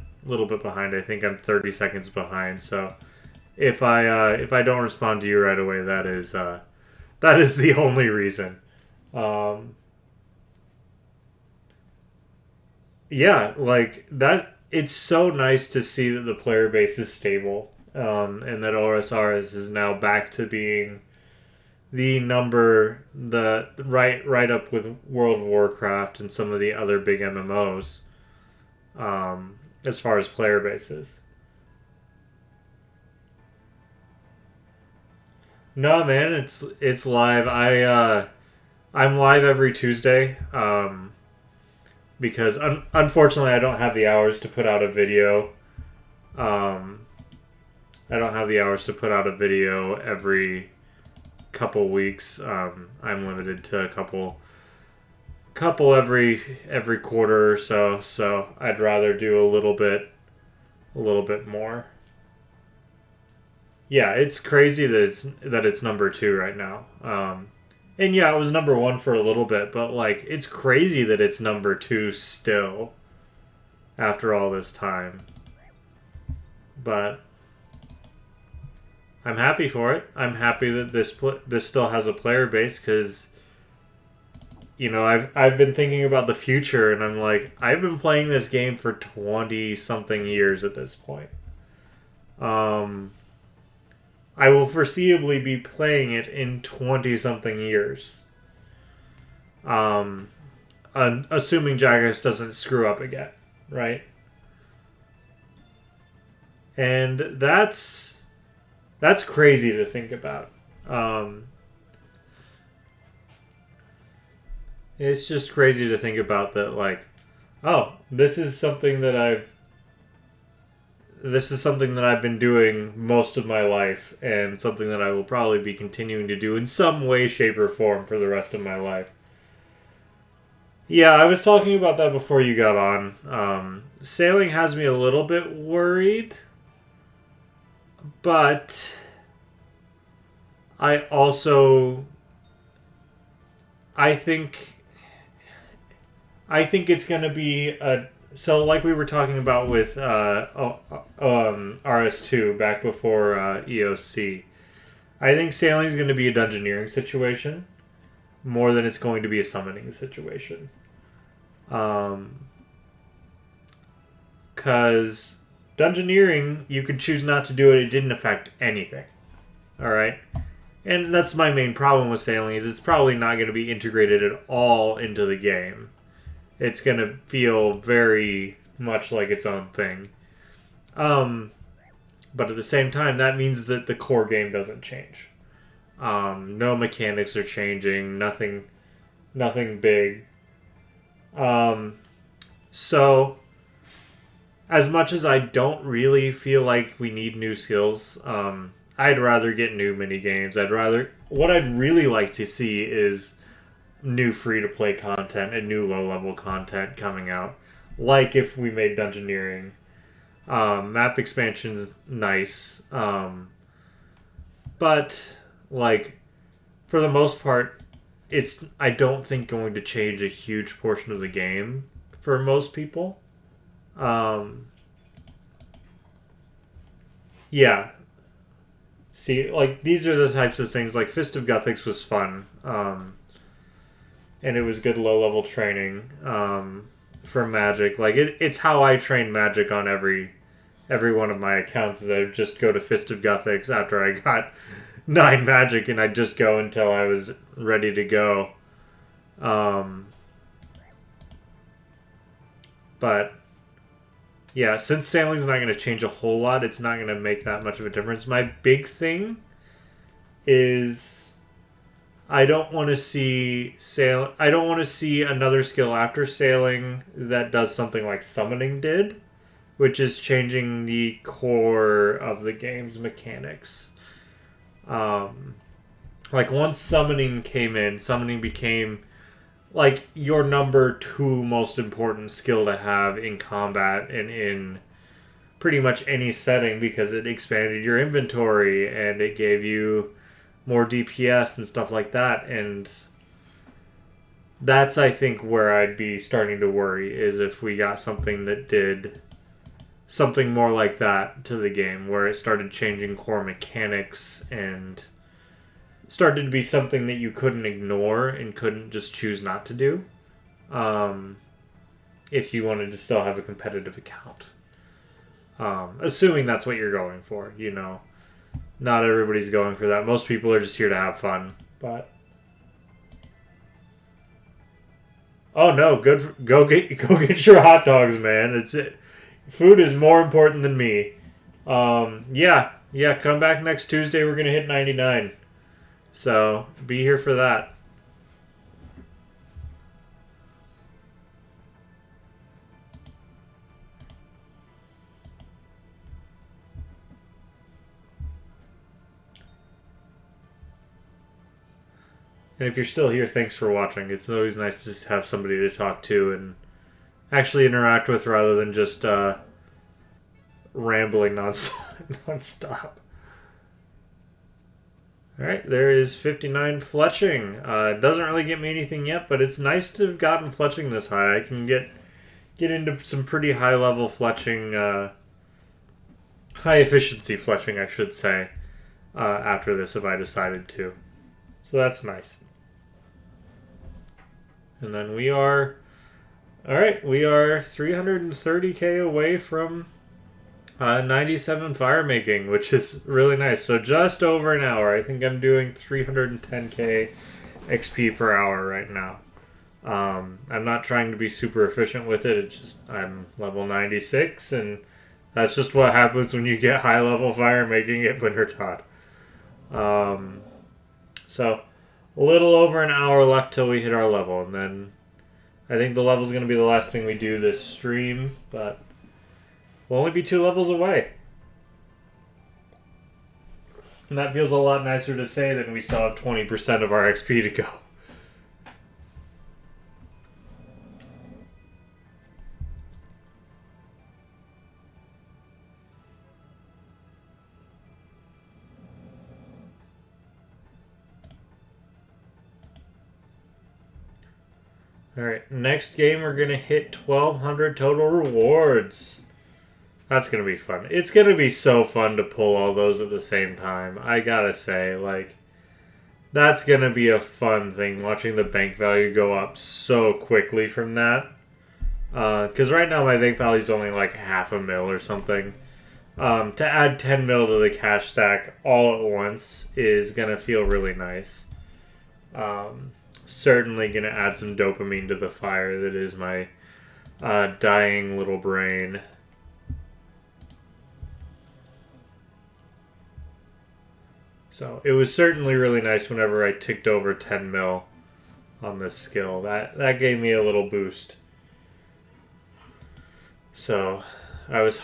[SPEAKER 1] behind. I think I'm 30 seconds behind. So if I don't respond to you right away, that is the only reason. Yeah, like that. It's so nice to see that the player base is stable, and that OSRS is now back to being the right up with World of Warcraft and some of the other big MMOs, as far as player bases. No, man, it's live. I'm live every Tuesday, because unfortunately I don't have the hours to put out a video. I don't have the hours to put out a video every couple weeks. I'm limited to a couple every quarter or so. So I'd rather do a little bit more. Yeah, it's crazy that it's number 2 right now. And yeah, it was number 1 for a little bit, but like it's crazy that it's number 2 still after all this time. But I'm happy for it. I'm happy that this still has a player base, because you know, I've been thinking about the future, and I'm like, I've been playing this game for 20 something years at this point. I will foreseeably be playing it in 20 something years. Assuming Jagex doesn't screw up again, right? And that's crazy to think about. It's just crazy to think about that, like, oh, this is something that I've been doing most of my life, and something that I will probably be continuing to do in some way, shape, or form for the rest of my life. Yeah, I was talking about that before you got on. Sailing has me a little bit worried, but I also I think it's going to be a... So, like we were talking about with RS2 back before EOC, I think sailing is going to be a dungeoneering situation more than it's going to be a summoning situation. Because dungeoneering, you could choose not to do it. It didn't affect anything. Alright? And that's my main problem with sailing, is it's probably not going to be integrated at all into the game. It's going to feel very much like its own thing. But at the same time, that means that the core game doesn't change. No mechanics are changing. Nothing big. So, as much as I don't really feel like we need new skills, I'd rather get new minigames. What I'd really like to see is new free-to-play content and new low-level content coming out. Like if we made dungeoneering. Map expansion's nice. But, like, for the most part, it's, I don't think, going to change a huge portion of the game for most people. Yeah. See, like, these are the types of things, like, Fist of Guthix was fun. And it was good low-level training for Magic. Like, it's how I train Magic on every one of my accounts, is I would just go to Fist of Guthix after I got 9 Magic, and I'd just go until I was ready to go. But, yeah, since sailing's not going to change a whole lot, it's not going to make that much of a difference. My big thing is... I don't want to see another skill after sailing that does something like summoning did, which is changing the core of the game's mechanics. Like, once summoning came in, summoning became like your number 2 most important skill to have in combat and in pretty much any setting, because it expanded your inventory and it gave you more DPS and stuff like that. And that's, I think, where I'd be starting to worry, is if we got something that did something more like that to the game, where it started changing core mechanics and started to be something that you couldn't ignore and couldn't just choose not to do, if you wanted to still have a competitive account. Assuming that's what you're going for, you know. Not everybody's going for that. Most people are just here to have fun. But oh no, go get your hot dogs, man. It's it. Food is more important than me. Yeah, come back next Tuesday. We're gonna hit 99. So be here for that. And if you're still here, thanks for watching. It's always nice to just have somebody to talk to and actually interact with, rather than just rambling nonstop. Alright, there is 59 fletching. It doesn't really get me anything yet, but it's nice to have gotten fletching this high. I can get into some pretty high-level fletching, high-efficiency fletching, I should say, after this, if I decided to. So that's nice. And then we are... Alright, we are 330k away from 97 fire making, which is really nice. So just over an hour. I think I'm doing 310k XP per hour right now. I'm not trying to be super efficient with it. It's just I'm level 96, and that's just what happens when you get high level fire making at Wintertod. So a little over an hour left till we hit our level, and then I think the level is going to be the last thing we do this stream, but we'll only be 2 levels away. And that feels a lot nicer to say than we still have 20% of our XP to go. Alright, next game we're going to hit 1,200 total rewards. That's going to be fun. It's going to be so fun to pull all those at the same time. I gotta say, like, that's going to be a fun thing, watching the bank value go up so quickly from that. Because right now my bank value is only like $500,000 or something. To add 10 mil to the cash stack all at once is going to feel really nice. Certainly going to add some dopamine to the fire that is my dying little brain. So it was certainly really nice whenever I ticked over 10 mil on this skill. That gave me a little boost. So I was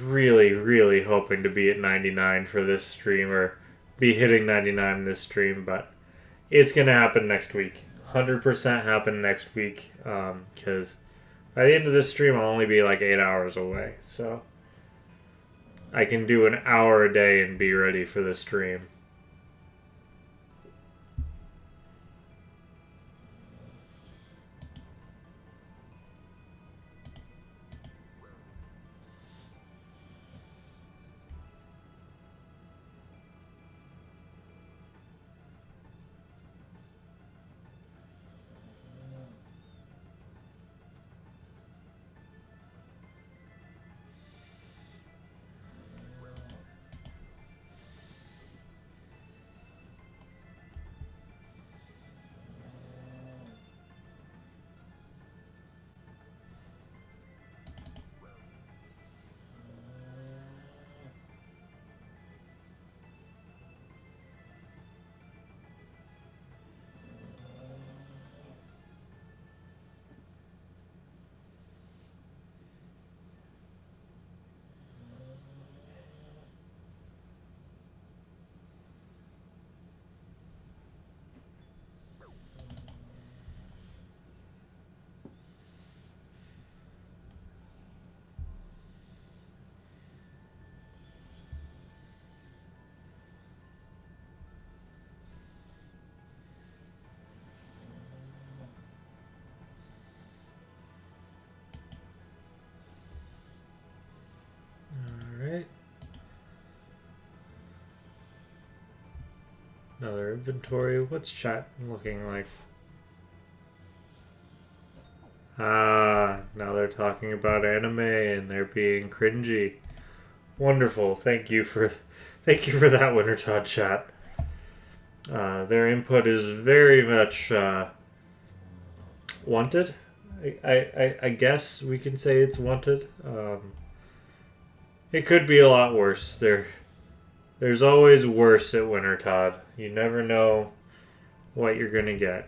[SPEAKER 1] really hoping to be at 99 for this stream, or be hitting 99 in this stream, but it's going to happen next week. 100% happen next week, because by the end of this stream, I'll only be like 8 hours away. So I can do an hour a day and be ready for the stream. Another inventory. What's chat looking like? Ah, now they're talking about anime and they're being cringy. Wonderful. Thank you for that, Wintertod chat. Their input is very much wanted. I guess we can say it's wanted. It could be a lot worse. There's always worse at Wintertod. You never know what you're going to get.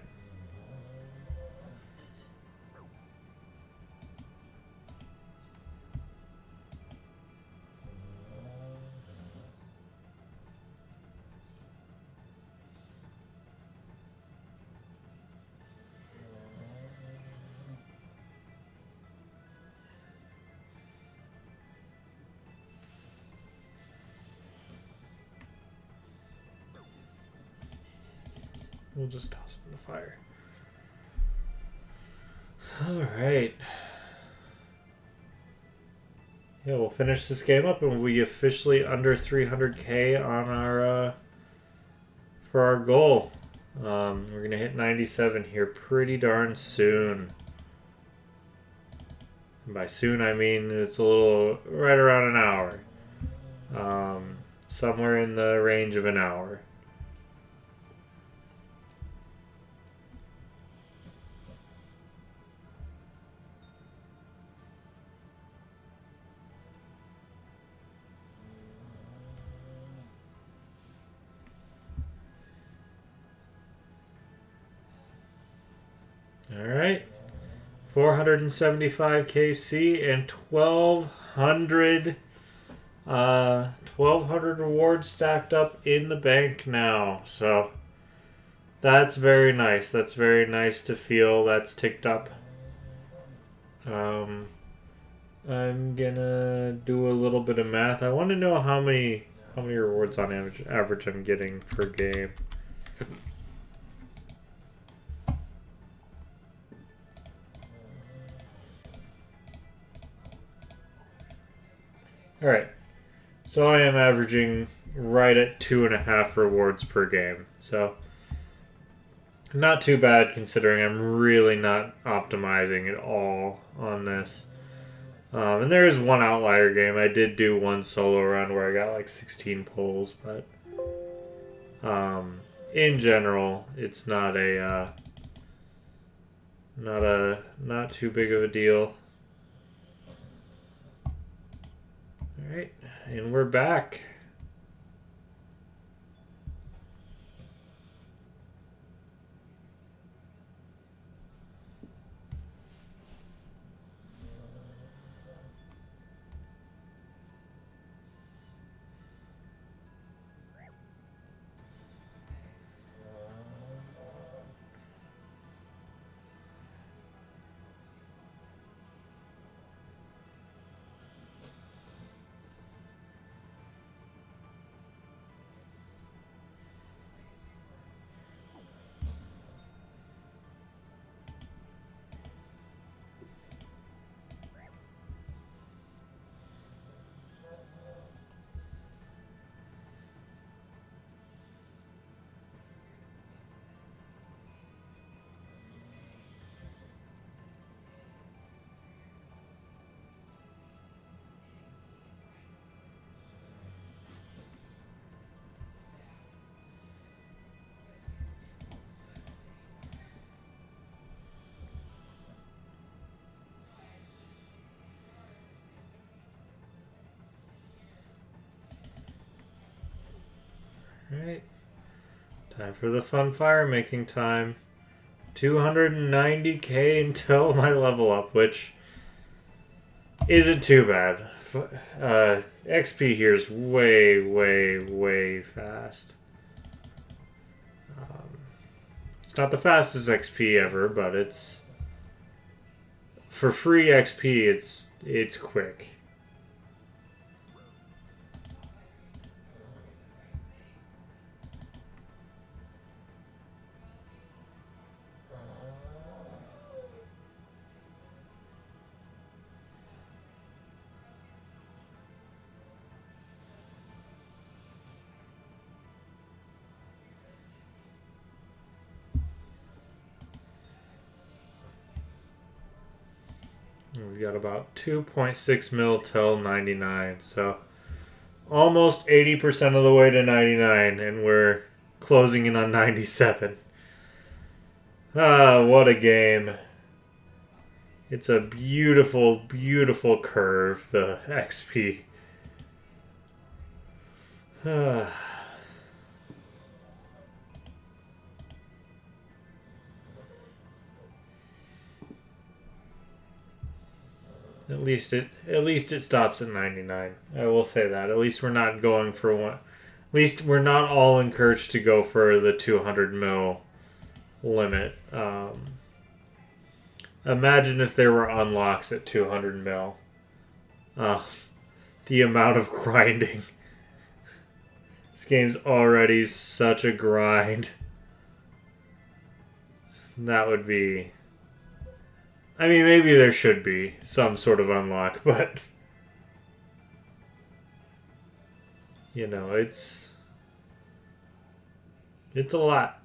[SPEAKER 1] We'll just toss it in the fire. Alright. Yeah, we'll finish this game up and we'll be officially under 300k on our for our goal. We're going to hit 97 here pretty darn soon. And by soon, I mean it's a little right around an hour. Somewhere in the range of an hour. All right. 475 KC and 1200 rewards stacked up in the bank now. So that's very nice. That's very nice to feel that's ticked up. I'm gonna do a little bit of math. I want to know how many rewards on average I'm getting per game. Alright, so I am averaging right at 2.5 rewards per game. So, not too bad considering I'm really not optimizing at all on this. And there is one outlier game. I did do one solo run where I got like 16 pulls, but in general, it's not too big of a deal. Alright, and we're back. Alright, time for the fun fire making time. 290k until my level up, which isn't too bad. XP here is way, way, way fast. It's not the fastest XP ever, but it's for free XP. It's quick. We've got about 2.6 mil till 99, so almost 80% of the way to 99, and we're closing in on 97. Ah, what a game. It's a beautiful, beautiful curve, the XP. At least it stops at 99. I will say that. At least we're not going for one. At least we're not all encouraged to go for the 200 mil limit. Imagine if there were unlocks at 200 mil. The amount of grinding. This game's already such a grind. That would be... I mean, maybe there should be some sort of unlock, but... You know, it's a lot.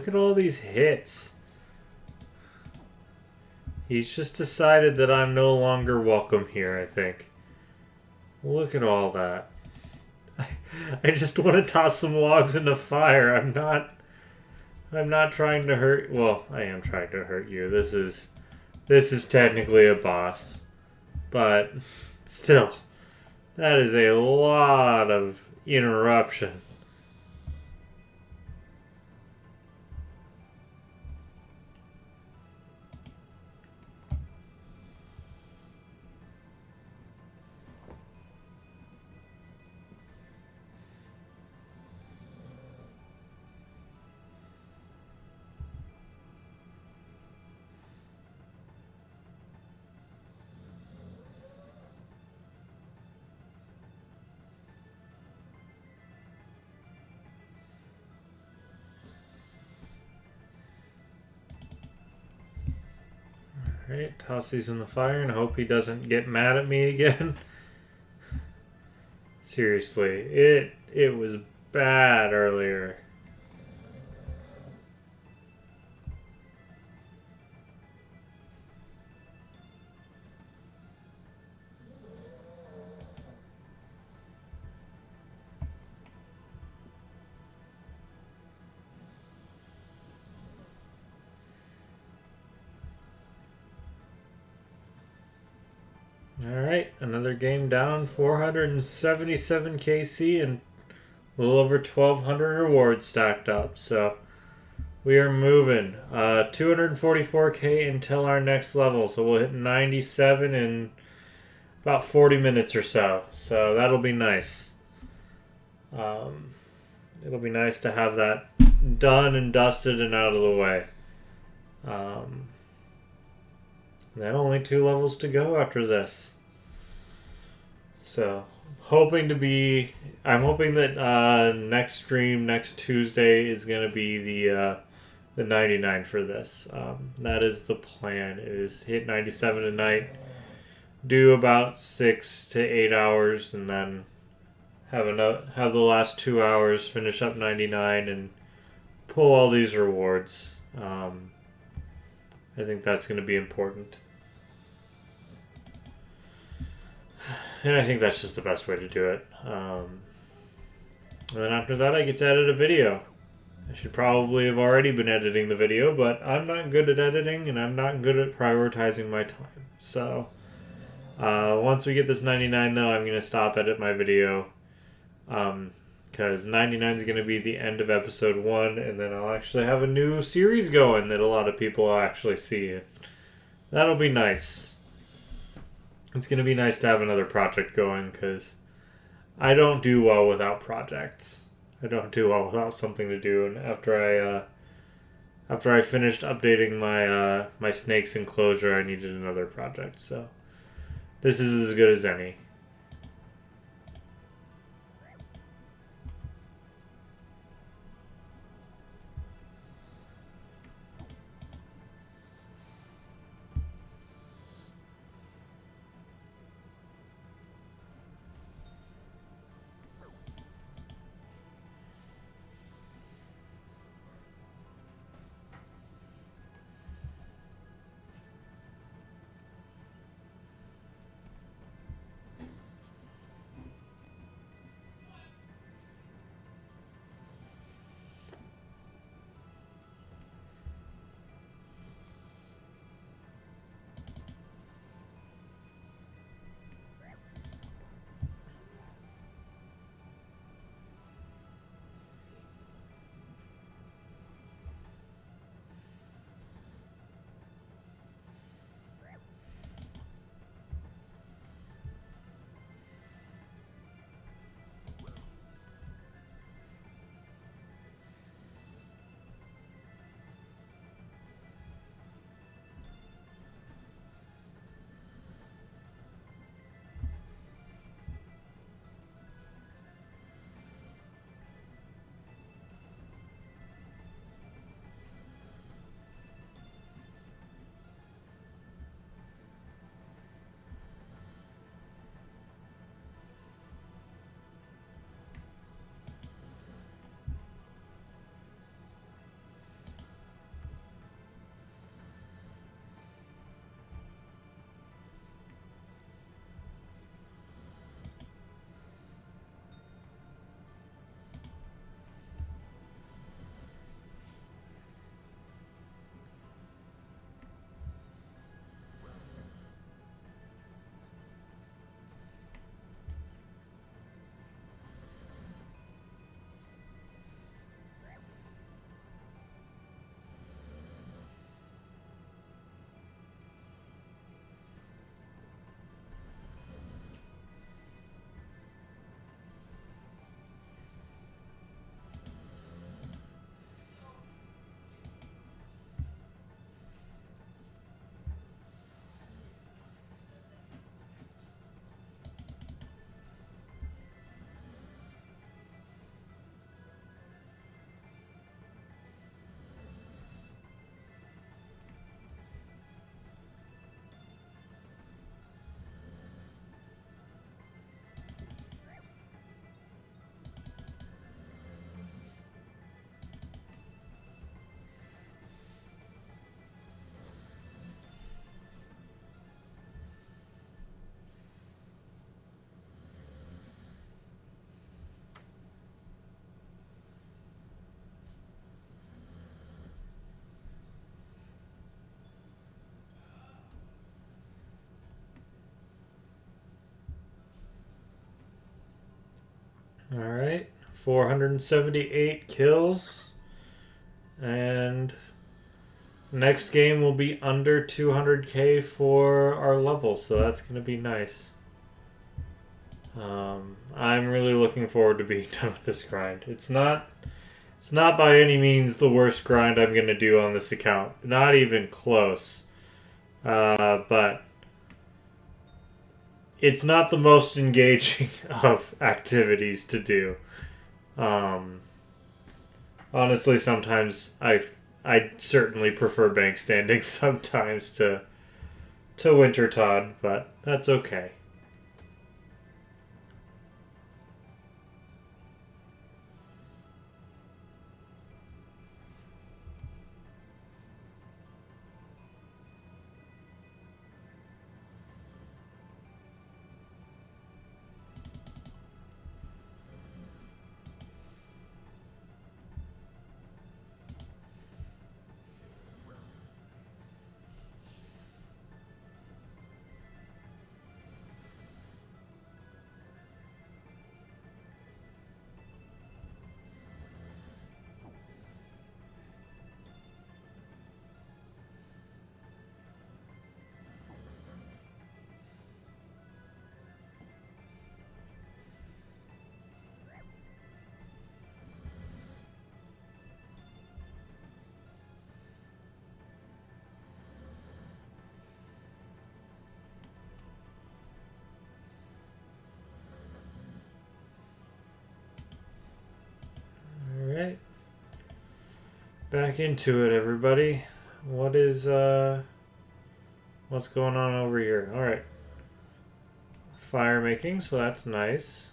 [SPEAKER 1] Look at all these hits. He's just decided that I'm no longer welcome here, I think. Look at all that. I just want to toss some logs in the fire. I'm not trying to hurt... Well, I am trying to hurt you. This is technically a boss. But still, that is a lot of interruption. Alright, toss these in the fire and hope he doesn't get mad at me again. Seriously, it was bad earlier. Alright, another game down, 477 KC and a little over 1,200 rewards stacked up. So we are moving. 244k until our next level. So we'll hit 97 in about 40 minutes or so. So that'll be nice. It'll be nice to have that done and dusted and out of the way. Then only 2 levels to go after this. So, I'm hoping that next stream, next Tuesday, is going to be the 99 for this. That is the plan, is hit 97 tonight, do about 6 to 8 hours, and then have the last 2 hours, finish up 99, and pull all these rewards. I think that's going to be important. And I think that's just the best way to do it. And then after that, I get to edit a video. I should probably have already been editing the video, but I'm not good at editing, and I'm not good at prioritizing my time. So, once we get this 99, though, I'm going to stop edit my video. Because 99 is going to be the end of episode 1, and then I'll actually have a new series going that a lot of people will actually see. That'll be nice. It's going to be nice to have another project going, because I don't do well without projects. I don't do well without something to do. And after I finished updating my snake's enclosure, I needed another project. So this is as good as any. Alright. 478 kills. And next game will be under 200k for our level, so that's going to be nice. I'm really looking forward to being done with this grind. It's not by any means the worst grind I'm going to do on this account. Not even close. But it's not the most engaging of activities to do. Honestly, sometimes I certainly prefer bank standing sometimes to Winter Todd, but that's okay. Alright. Back into it, everybody. What's going on over here? Alright. Fire making, so that's nice.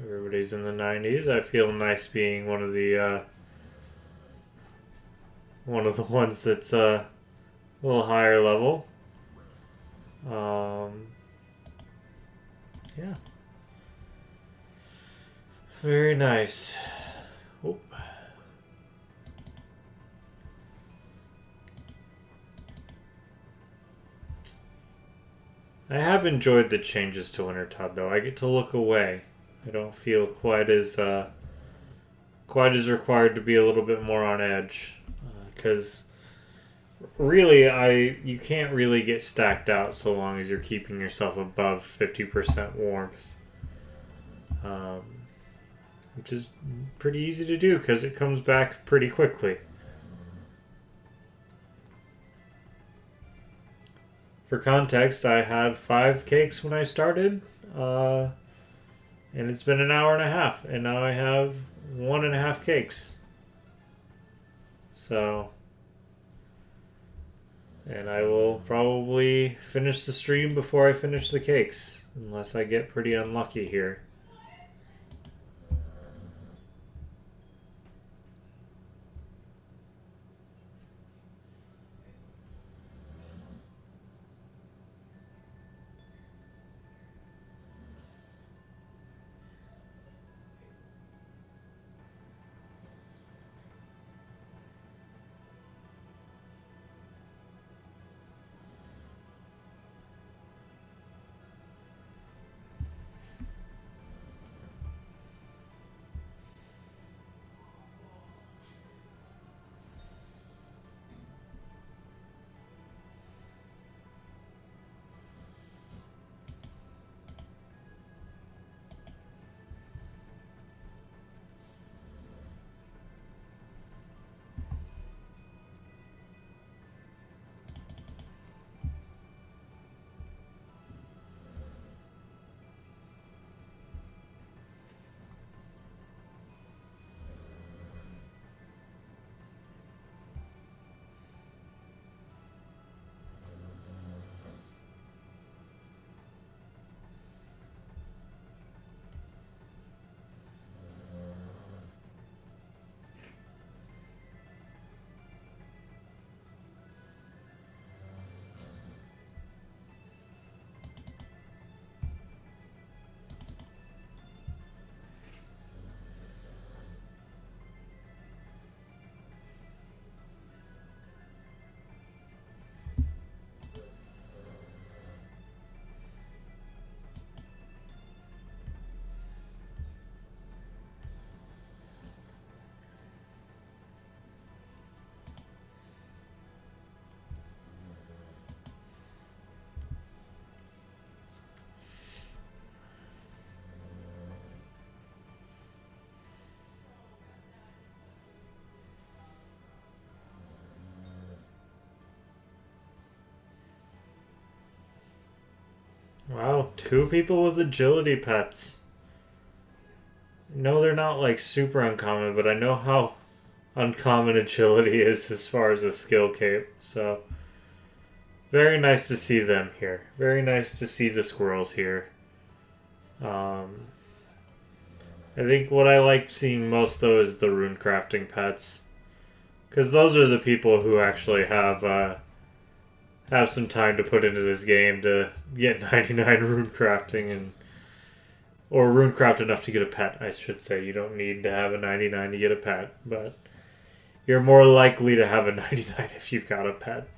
[SPEAKER 1] Everybody's in the 90s. I feel nice being one of the ones that's a little higher level. Yeah. Very nice. Oop. I have enjoyed the changes to Wintertod, though. I get to look away. I don't feel quite as required to be a little bit more on edge, because really, you can't really get stacked out so long as you're keeping yourself above 50% warmth, which is pretty easy to do because it comes back pretty quickly. For context, I had 5 cakes when I started, and it's been an hour and a half, and now I have 1.5 cakes. So, and I will probably finish the stream before I finish the cakes, unless I get pretty unlucky here. Wow, 2 people with agility pets. No, they're not like super uncommon, but I know how uncommon agility is as far as a skill cape, so very nice to see them here. Very nice to see the squirrels here. I think what I like seeing most though is the rune crafting pets, because those are the people who actually have some time to put into this game to get 99 rune crafting or rune craft enough to get a pet. I should say you don't need to have a 99 to get a pet, but you're more likely to have a 99 if you've got a pet.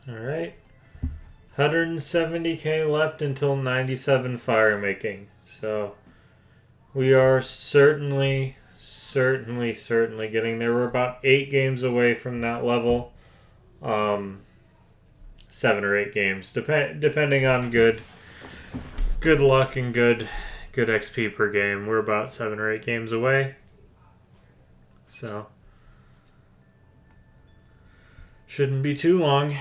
[SPEAKER 1] Alright. 170k left until 97 fire making. So we are certainly getting there. We're about 8 games away from that level. 7 or 8 games, depending on good luck and good XP per game. We're about 7 or 8 games away. So shouldn't be too long.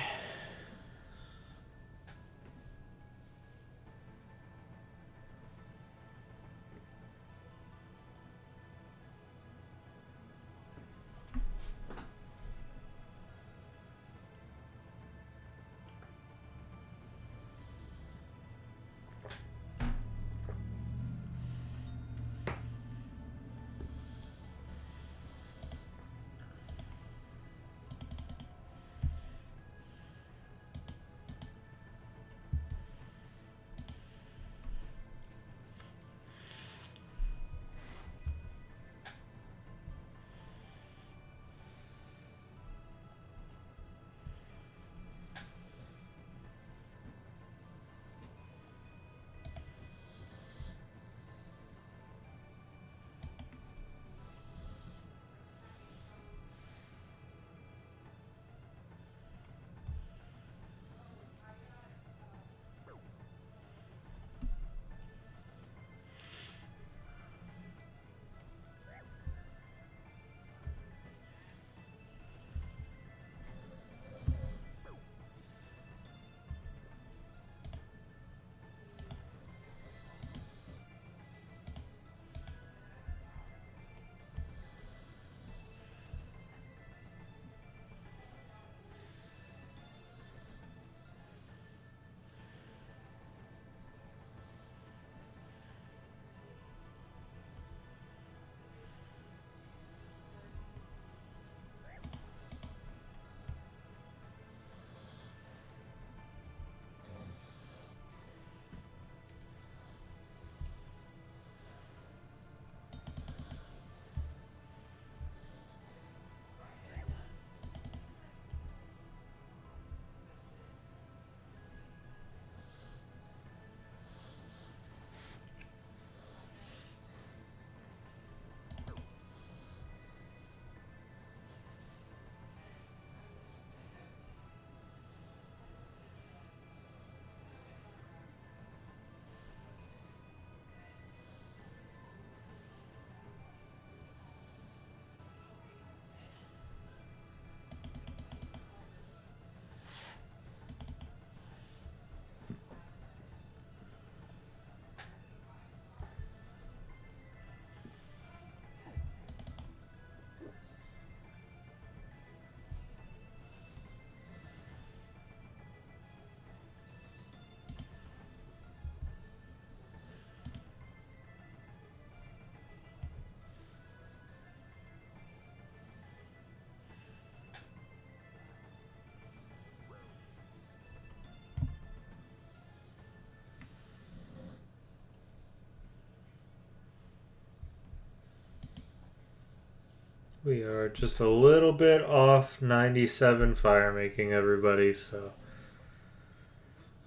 [SPEAKER 1] We are just a little bit off 97 fire making, everybody, so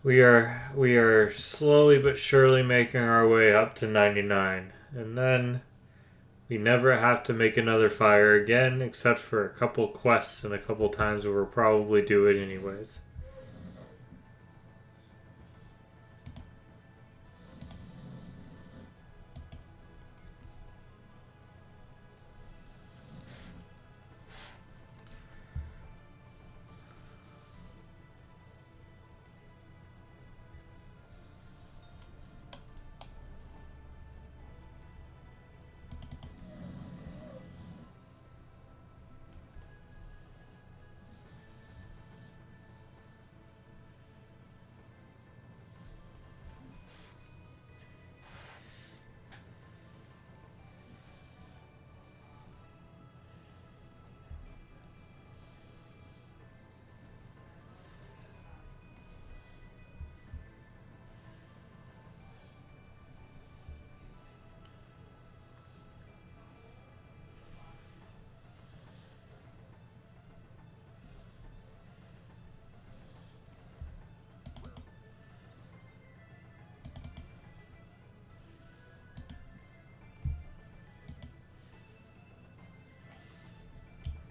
[SPEAKER 1] we are slowly but surely making our way up to 99, and then we never have to make another fire again, except for a couple quests and a couple times where we'll probably do it anyways.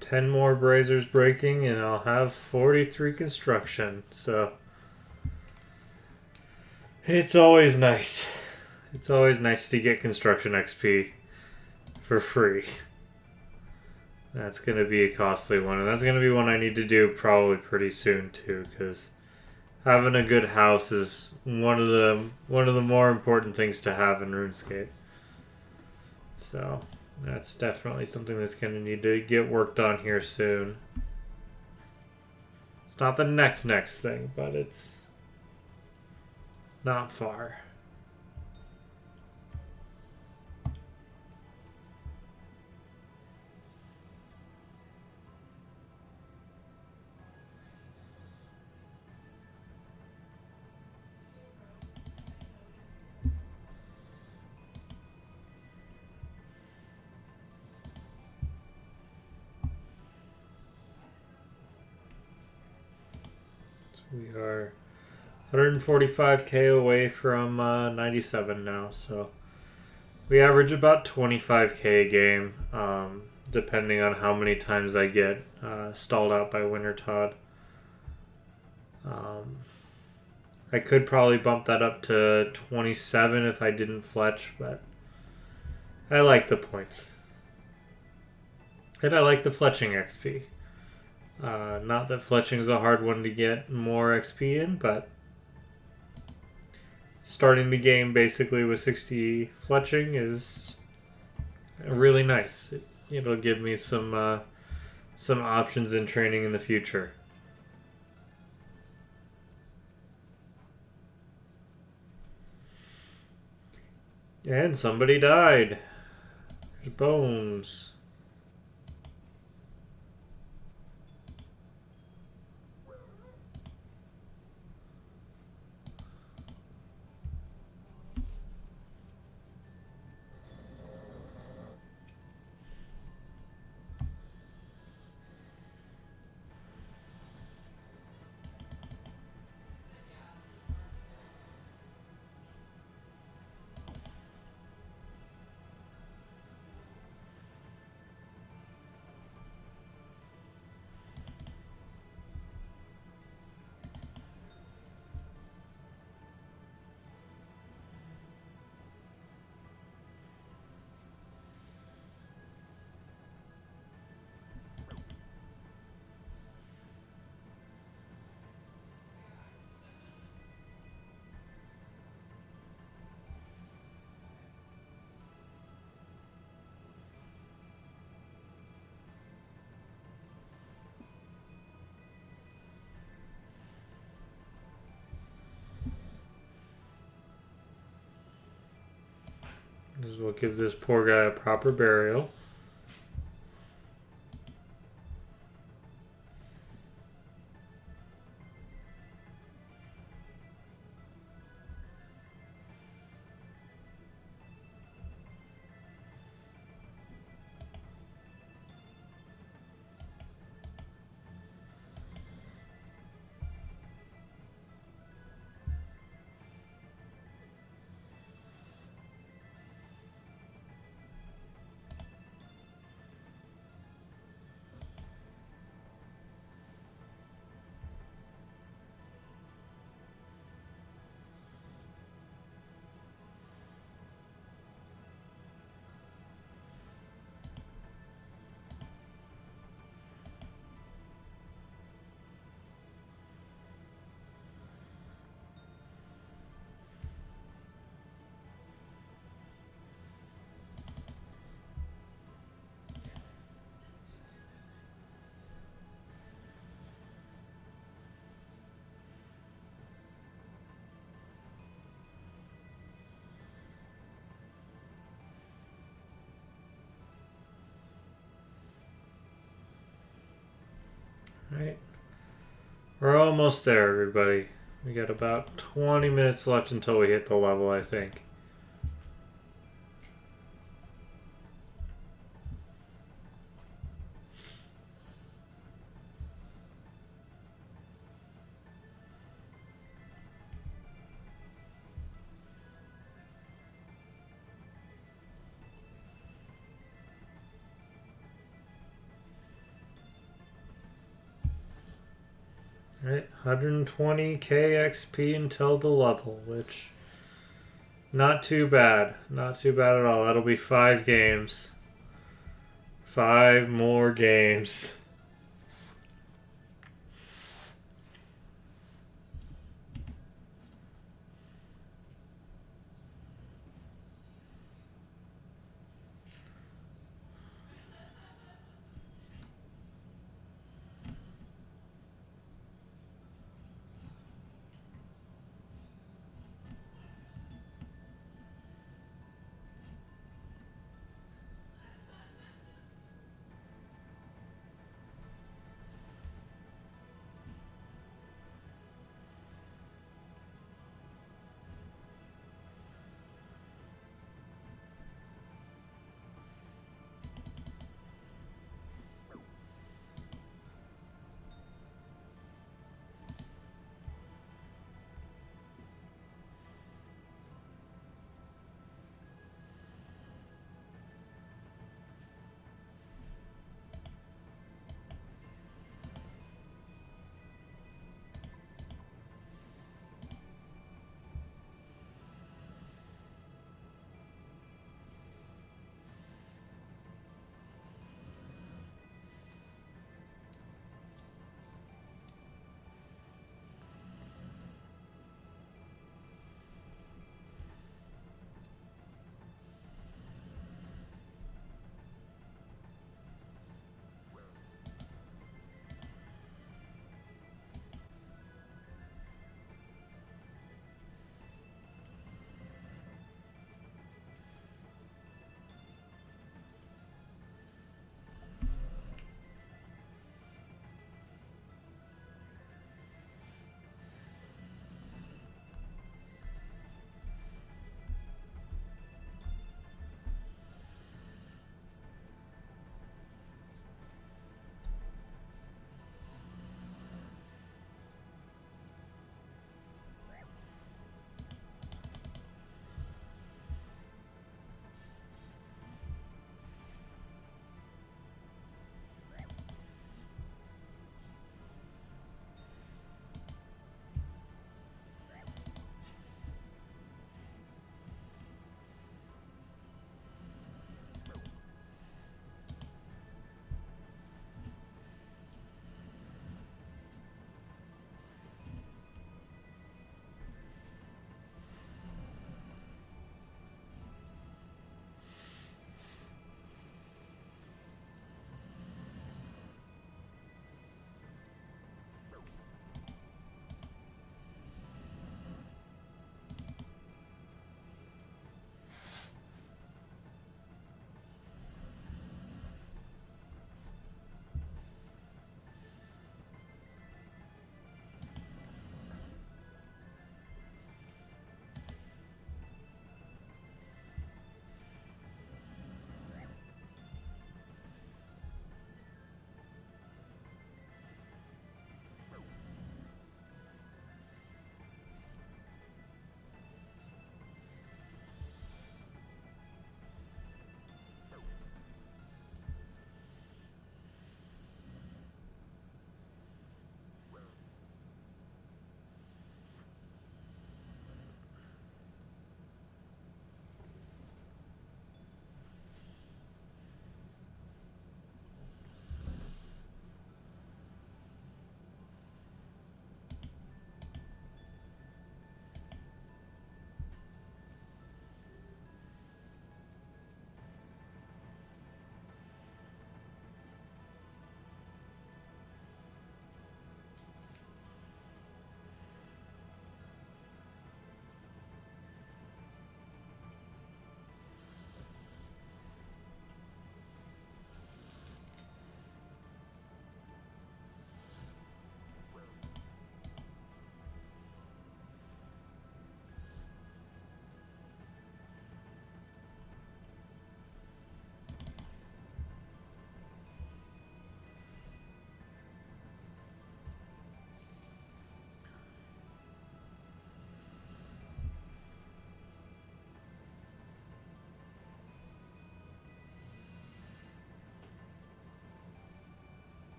[SPEAKER 1] Ten more braziers breaking and I'll have 43 construction, so it's always nice. It's always nice to get construction XP for free. That's going to be a costly one, and that's going to be one I need to do probably pretty soon too, because having a good house is one of the more important things to have in RuneScape. So that's definitely something that's going to need to get worked on here soon. It's not the next thing, but it's not far. We are 145k away from 97 now, so we average about 25k a game, depending on how many times I get stalled out by Winter Todd. I could probably bump that up to 27 if I didn't fletch, but I like the points. And I like the fletching XP. Not that fletching is a hard one to get more XP in, but starting the game basically with 60 fletching is really nice. It'll give me some options in training in the future. And somebody died. There's bones. This will give this poor guy a proper burial. We're almost there, everybody. We got about 20 minutes left until we hit the level, I think. Alright, 120k XP until the level, which not too bad. Not too bad at all. That'll be 5 games. 5 more games.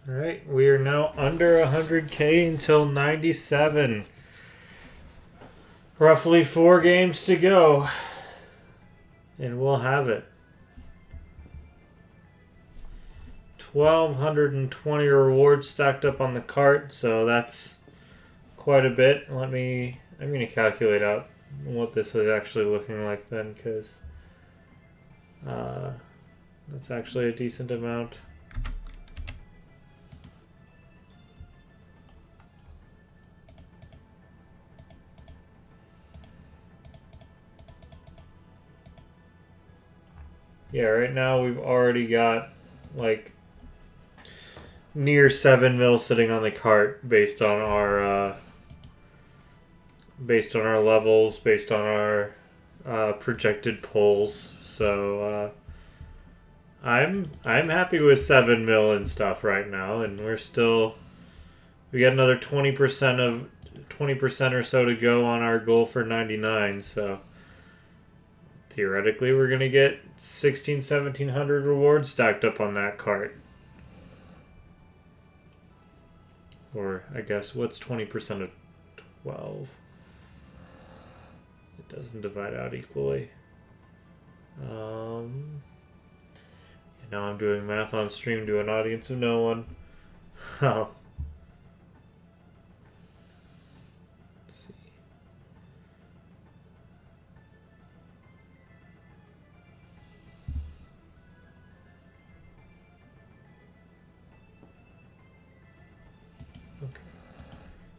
[SPEAKER 1] All right, we are now under 100K until 97. Roughly 4 games to go, and we'll have it. 1,220 rewards stacked up on the cart, so that's quite a bit. I'm going to calculate out what this is actually looking like then, because that's actually a decent amount. Yeah, right now we've already got like near 7 mil sitting on the cart based on our levels, based on our projected pulls. So I'm happy with 7 mil and stuff right now, and we got another 20% or so to go on our goal for 99. So theoretically, we're gonna get 1,1700 rewards stacked up on that cart. Or I guess what's 20% of 12? It doesn't divide out equally. Now I'm doing math on stream to an audience of no one. Oh. Let's see. Okay.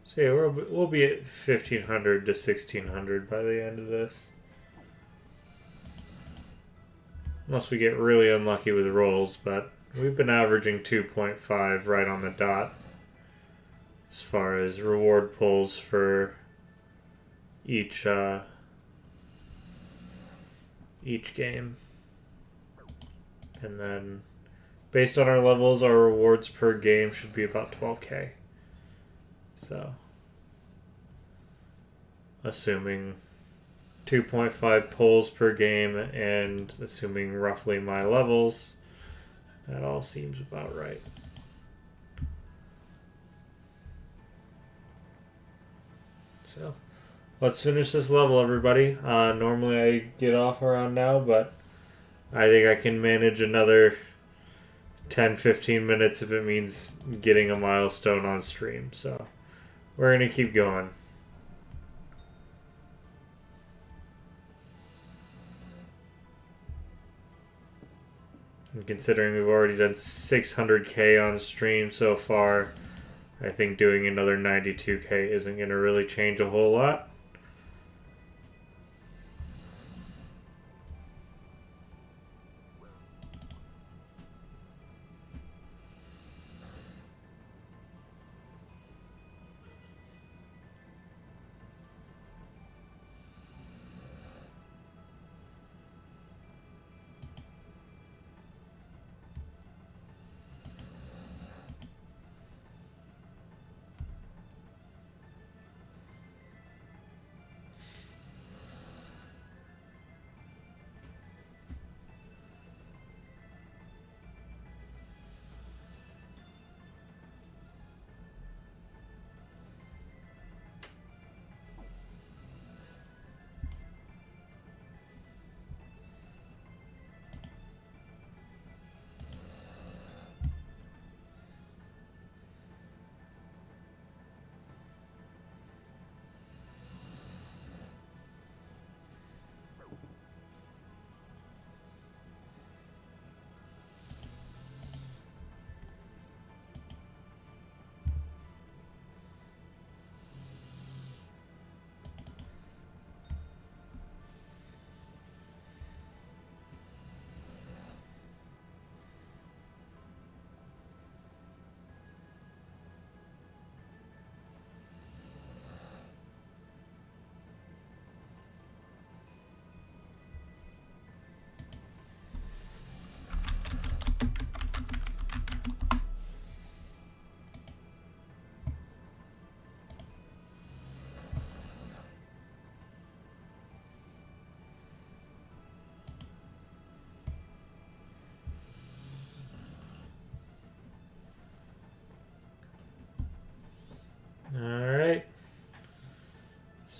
[SPEAKER 1] So yeah, we'll be at 1,500 to 1,600 by the end of this. Unless we get really unlucky with rolls, but we've been averaging 2.5 right on the dot as far as reward pulls for each game. And then based on our levels, our rewards per game should be about 12K. So assuming 2.5 pulls per game and assuming roughly my levels, that all seems about right. So let's finish this level, everybody. Normally I get off around now, but I think I can manage another 10-15 minutes if it means getting a milestone on stream. So we're going to keep going. And considering we've already done 600K on stream so far, I think doing another 92K isn't going to really change a whole lot.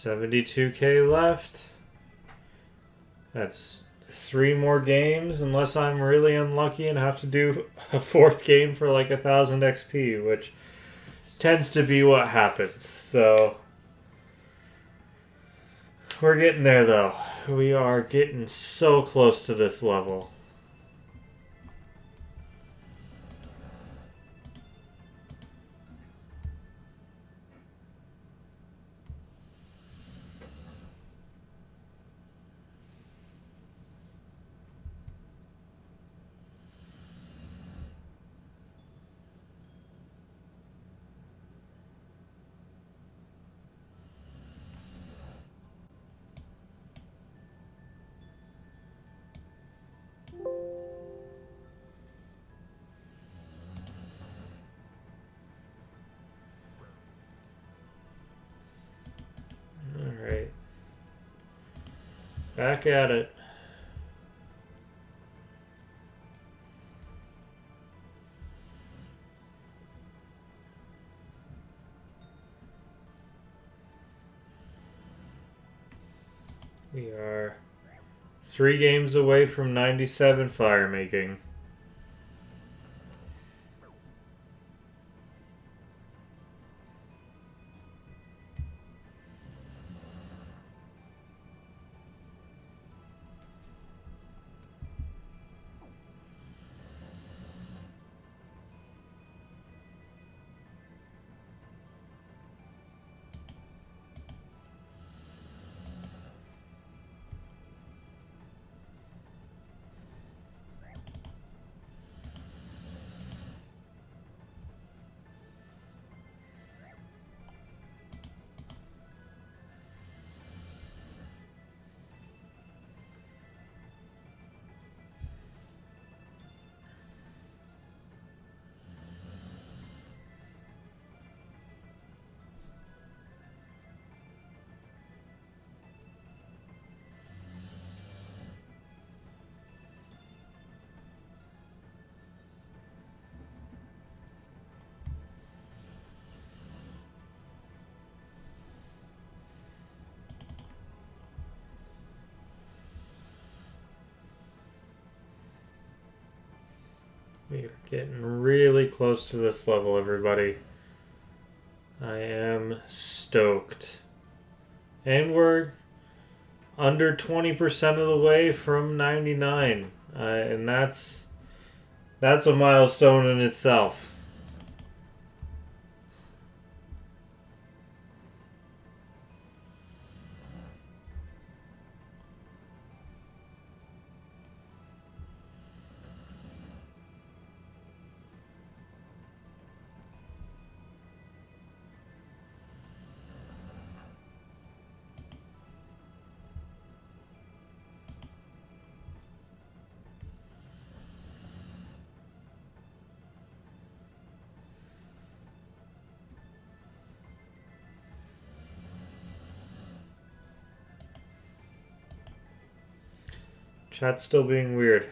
[SPEAKER 1] $72K left. That's 3 more games, unless I'm really unlucky and have to do a 4th game for like 1,000 XP, which tends to be what happens. So we're getting there though. We are getting so close to this level. Alright. Back at it. We are 3 games away from 97 fire making. We are getting really close to this level, everybody. I am stoked. And we're under 20% of the way from 99. And that's a milestone in itself. Chat's still being weird.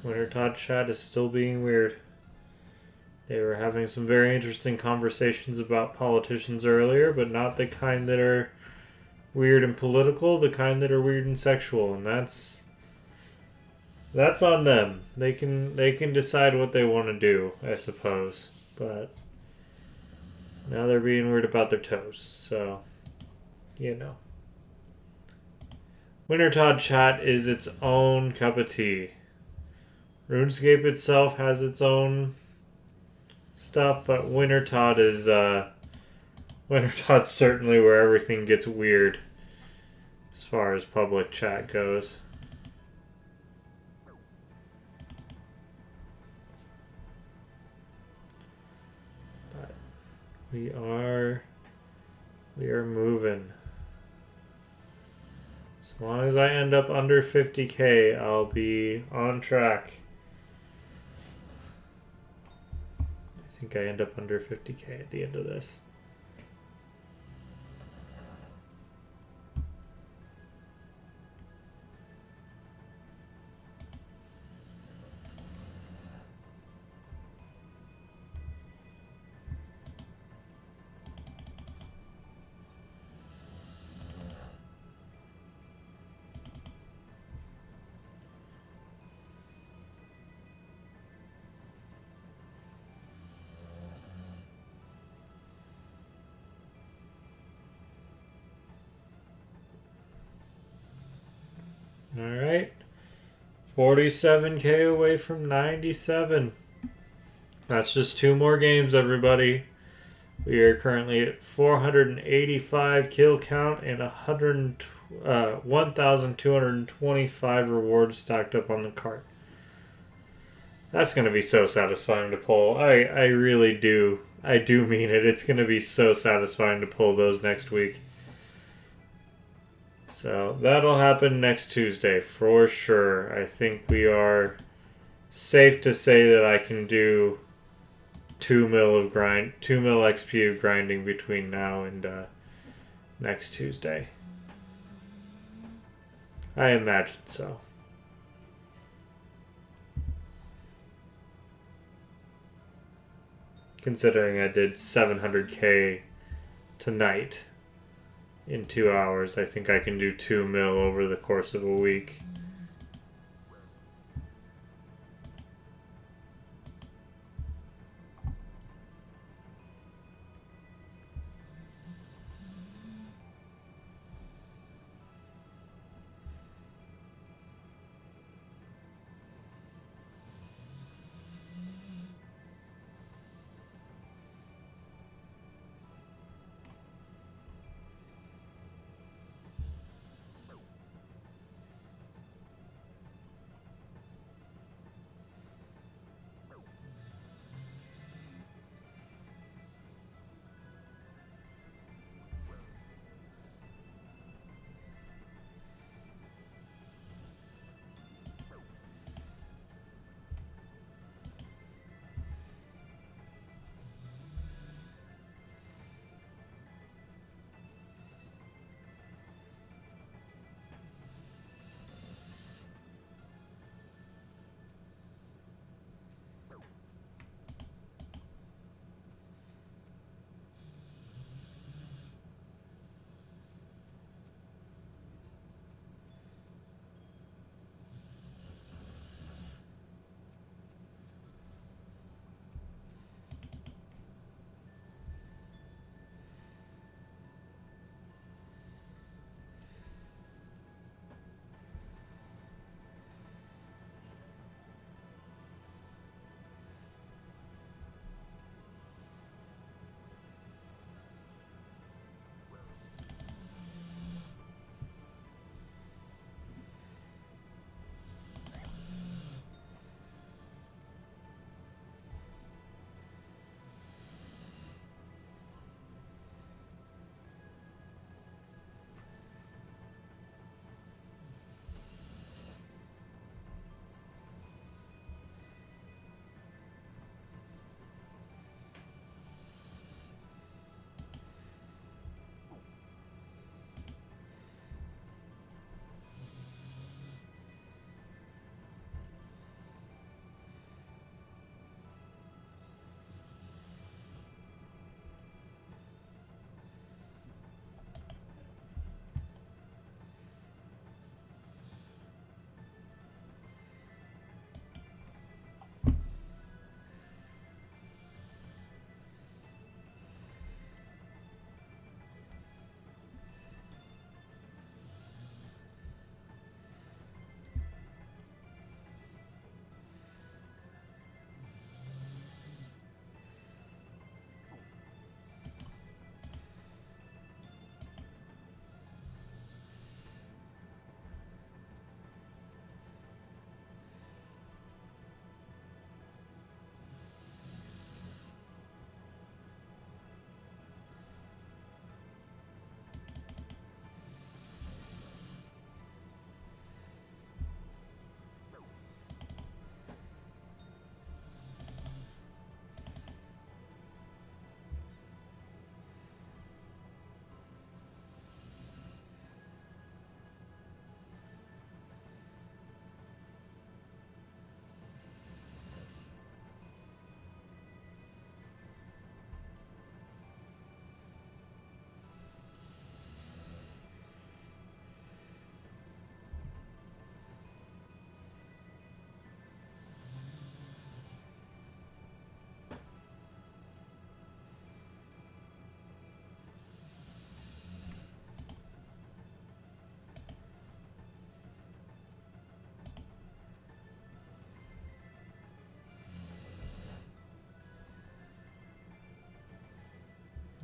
[SPEAKER 1] Winter Todd chat is still being weird. They were having some very interesting conversations about politicians earlier, but not the kind that are weird and political, the kind that are weird and sexual, and that's on them. They can decide what they want to do, I suppose. But now they're being weird about their toes, so you know. Winter Todd chat is its own cup of tea. RuneScape itself has its own stuff, but Winter Todd is Winter Todd's certainly where everything gets weird as far as public chat goes. But we are moving. As long as I end up under 50K, I'll be on track. I think I end up under 50K at the end of this. 47k away from 97. That's just 2 more games, everybody. We are currently at 485 kill count and 1,225 rewards stacked up on the cart. That's going to be so satisfying to pull. I really do. I do mean it. It's going to be so satisfying to pull those next week. So that'll happen next Tuesday for sure. I think we are safe to say that I can do 2 mil XP of grinding between now and next Tuesday. I imagine so. Considering I did 700k tonight in 2 hours, I think I can do 2 mil over the course of a week.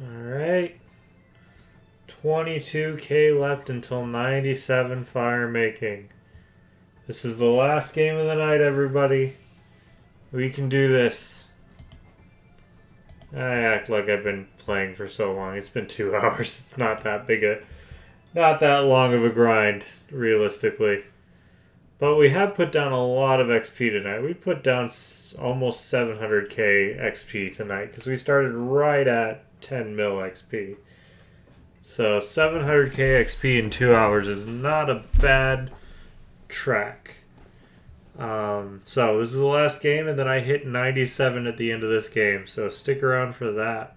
[SPEAKER 1] Alright. 22k left until 97 fire making. This is the last game of the night, everybody. We can do this. I act like I've been playing for so long. It's been 2 hours. It's not that long of a grind, realistically. But we have put down a lot of XP tonight. We put down almost 700k XP tonight because we started right at 10 mil XP. So 700k XP in 2 hours is not a bad track. So this is the last game, and then I hit 97 at the end of this game. So stick around for that.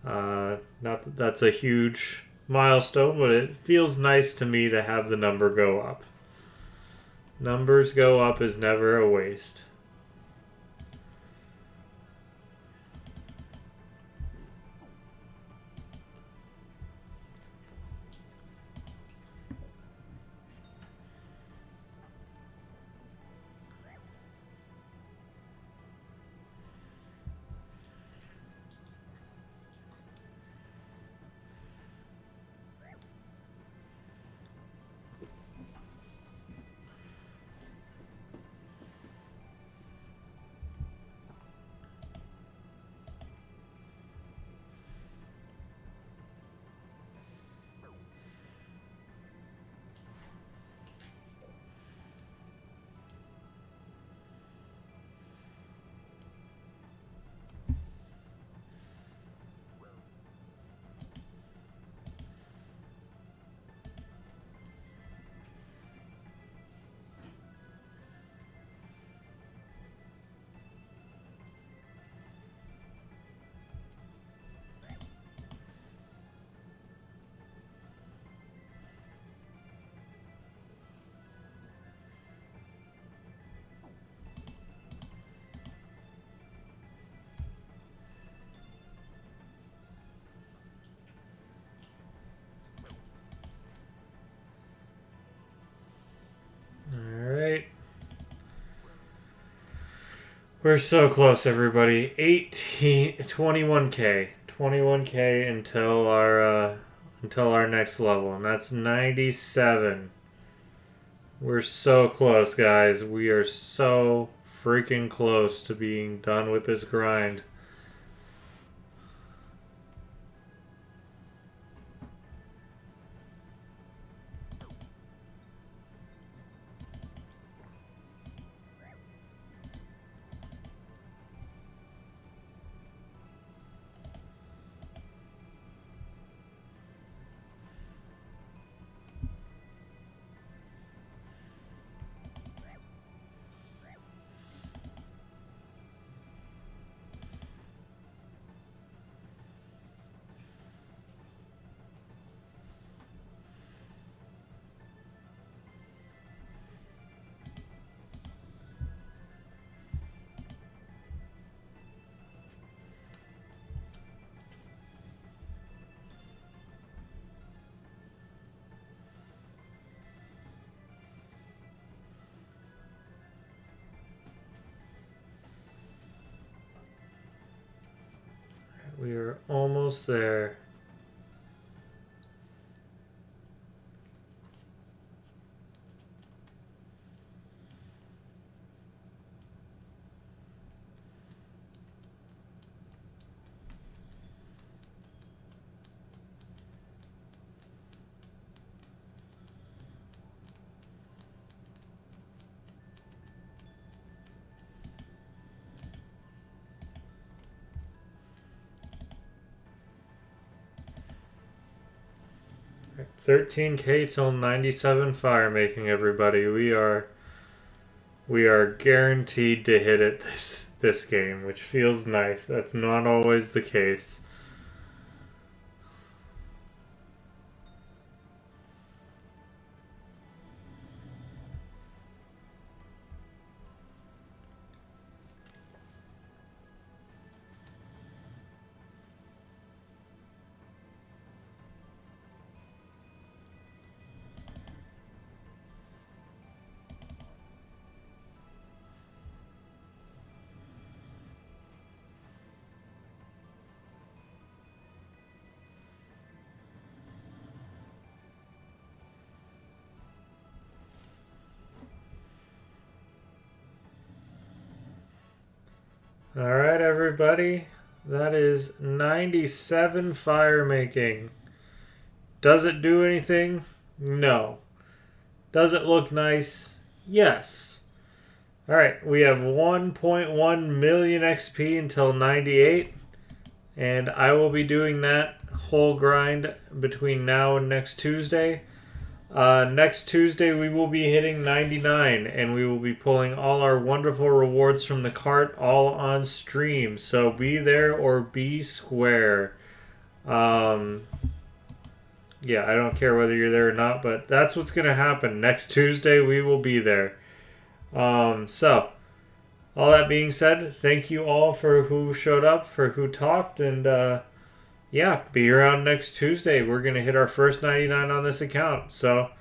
[SPEAKER 1] Not that that's a huge milestone, but it feels nice to me to have the number go up. Numbers go up is never a waste. Alright. We're so close, everybody. 21k. 21k until our next level, and that's 97. We're so close, guys. We are so freaking close to being done with this grind. We are almost there. Right, 13k till 97 fire making, everybody. We are guaranteed to hit it this game, which feels nice. That's not always the case. All right, everybody. That is 97 fire making. Does it do anything? No. Does it look nice? Yes. All right, we have 1.1 million XP until 98, and I will be doing that whole grind between now and next Tuesday. Next Tuesday, we will be hitting 99, and we will be pulling all our wonderful rewards from the cart all on stream. So be there or be square. Yeah, I don't care whether you're there or not, but that's what's going to happen. Next Tuesday, we will be there. So, all that being said, thank you all for who showed up, for who talked, and yeah, be around next Tuesday. We're going to hit our first 99 on this account. So,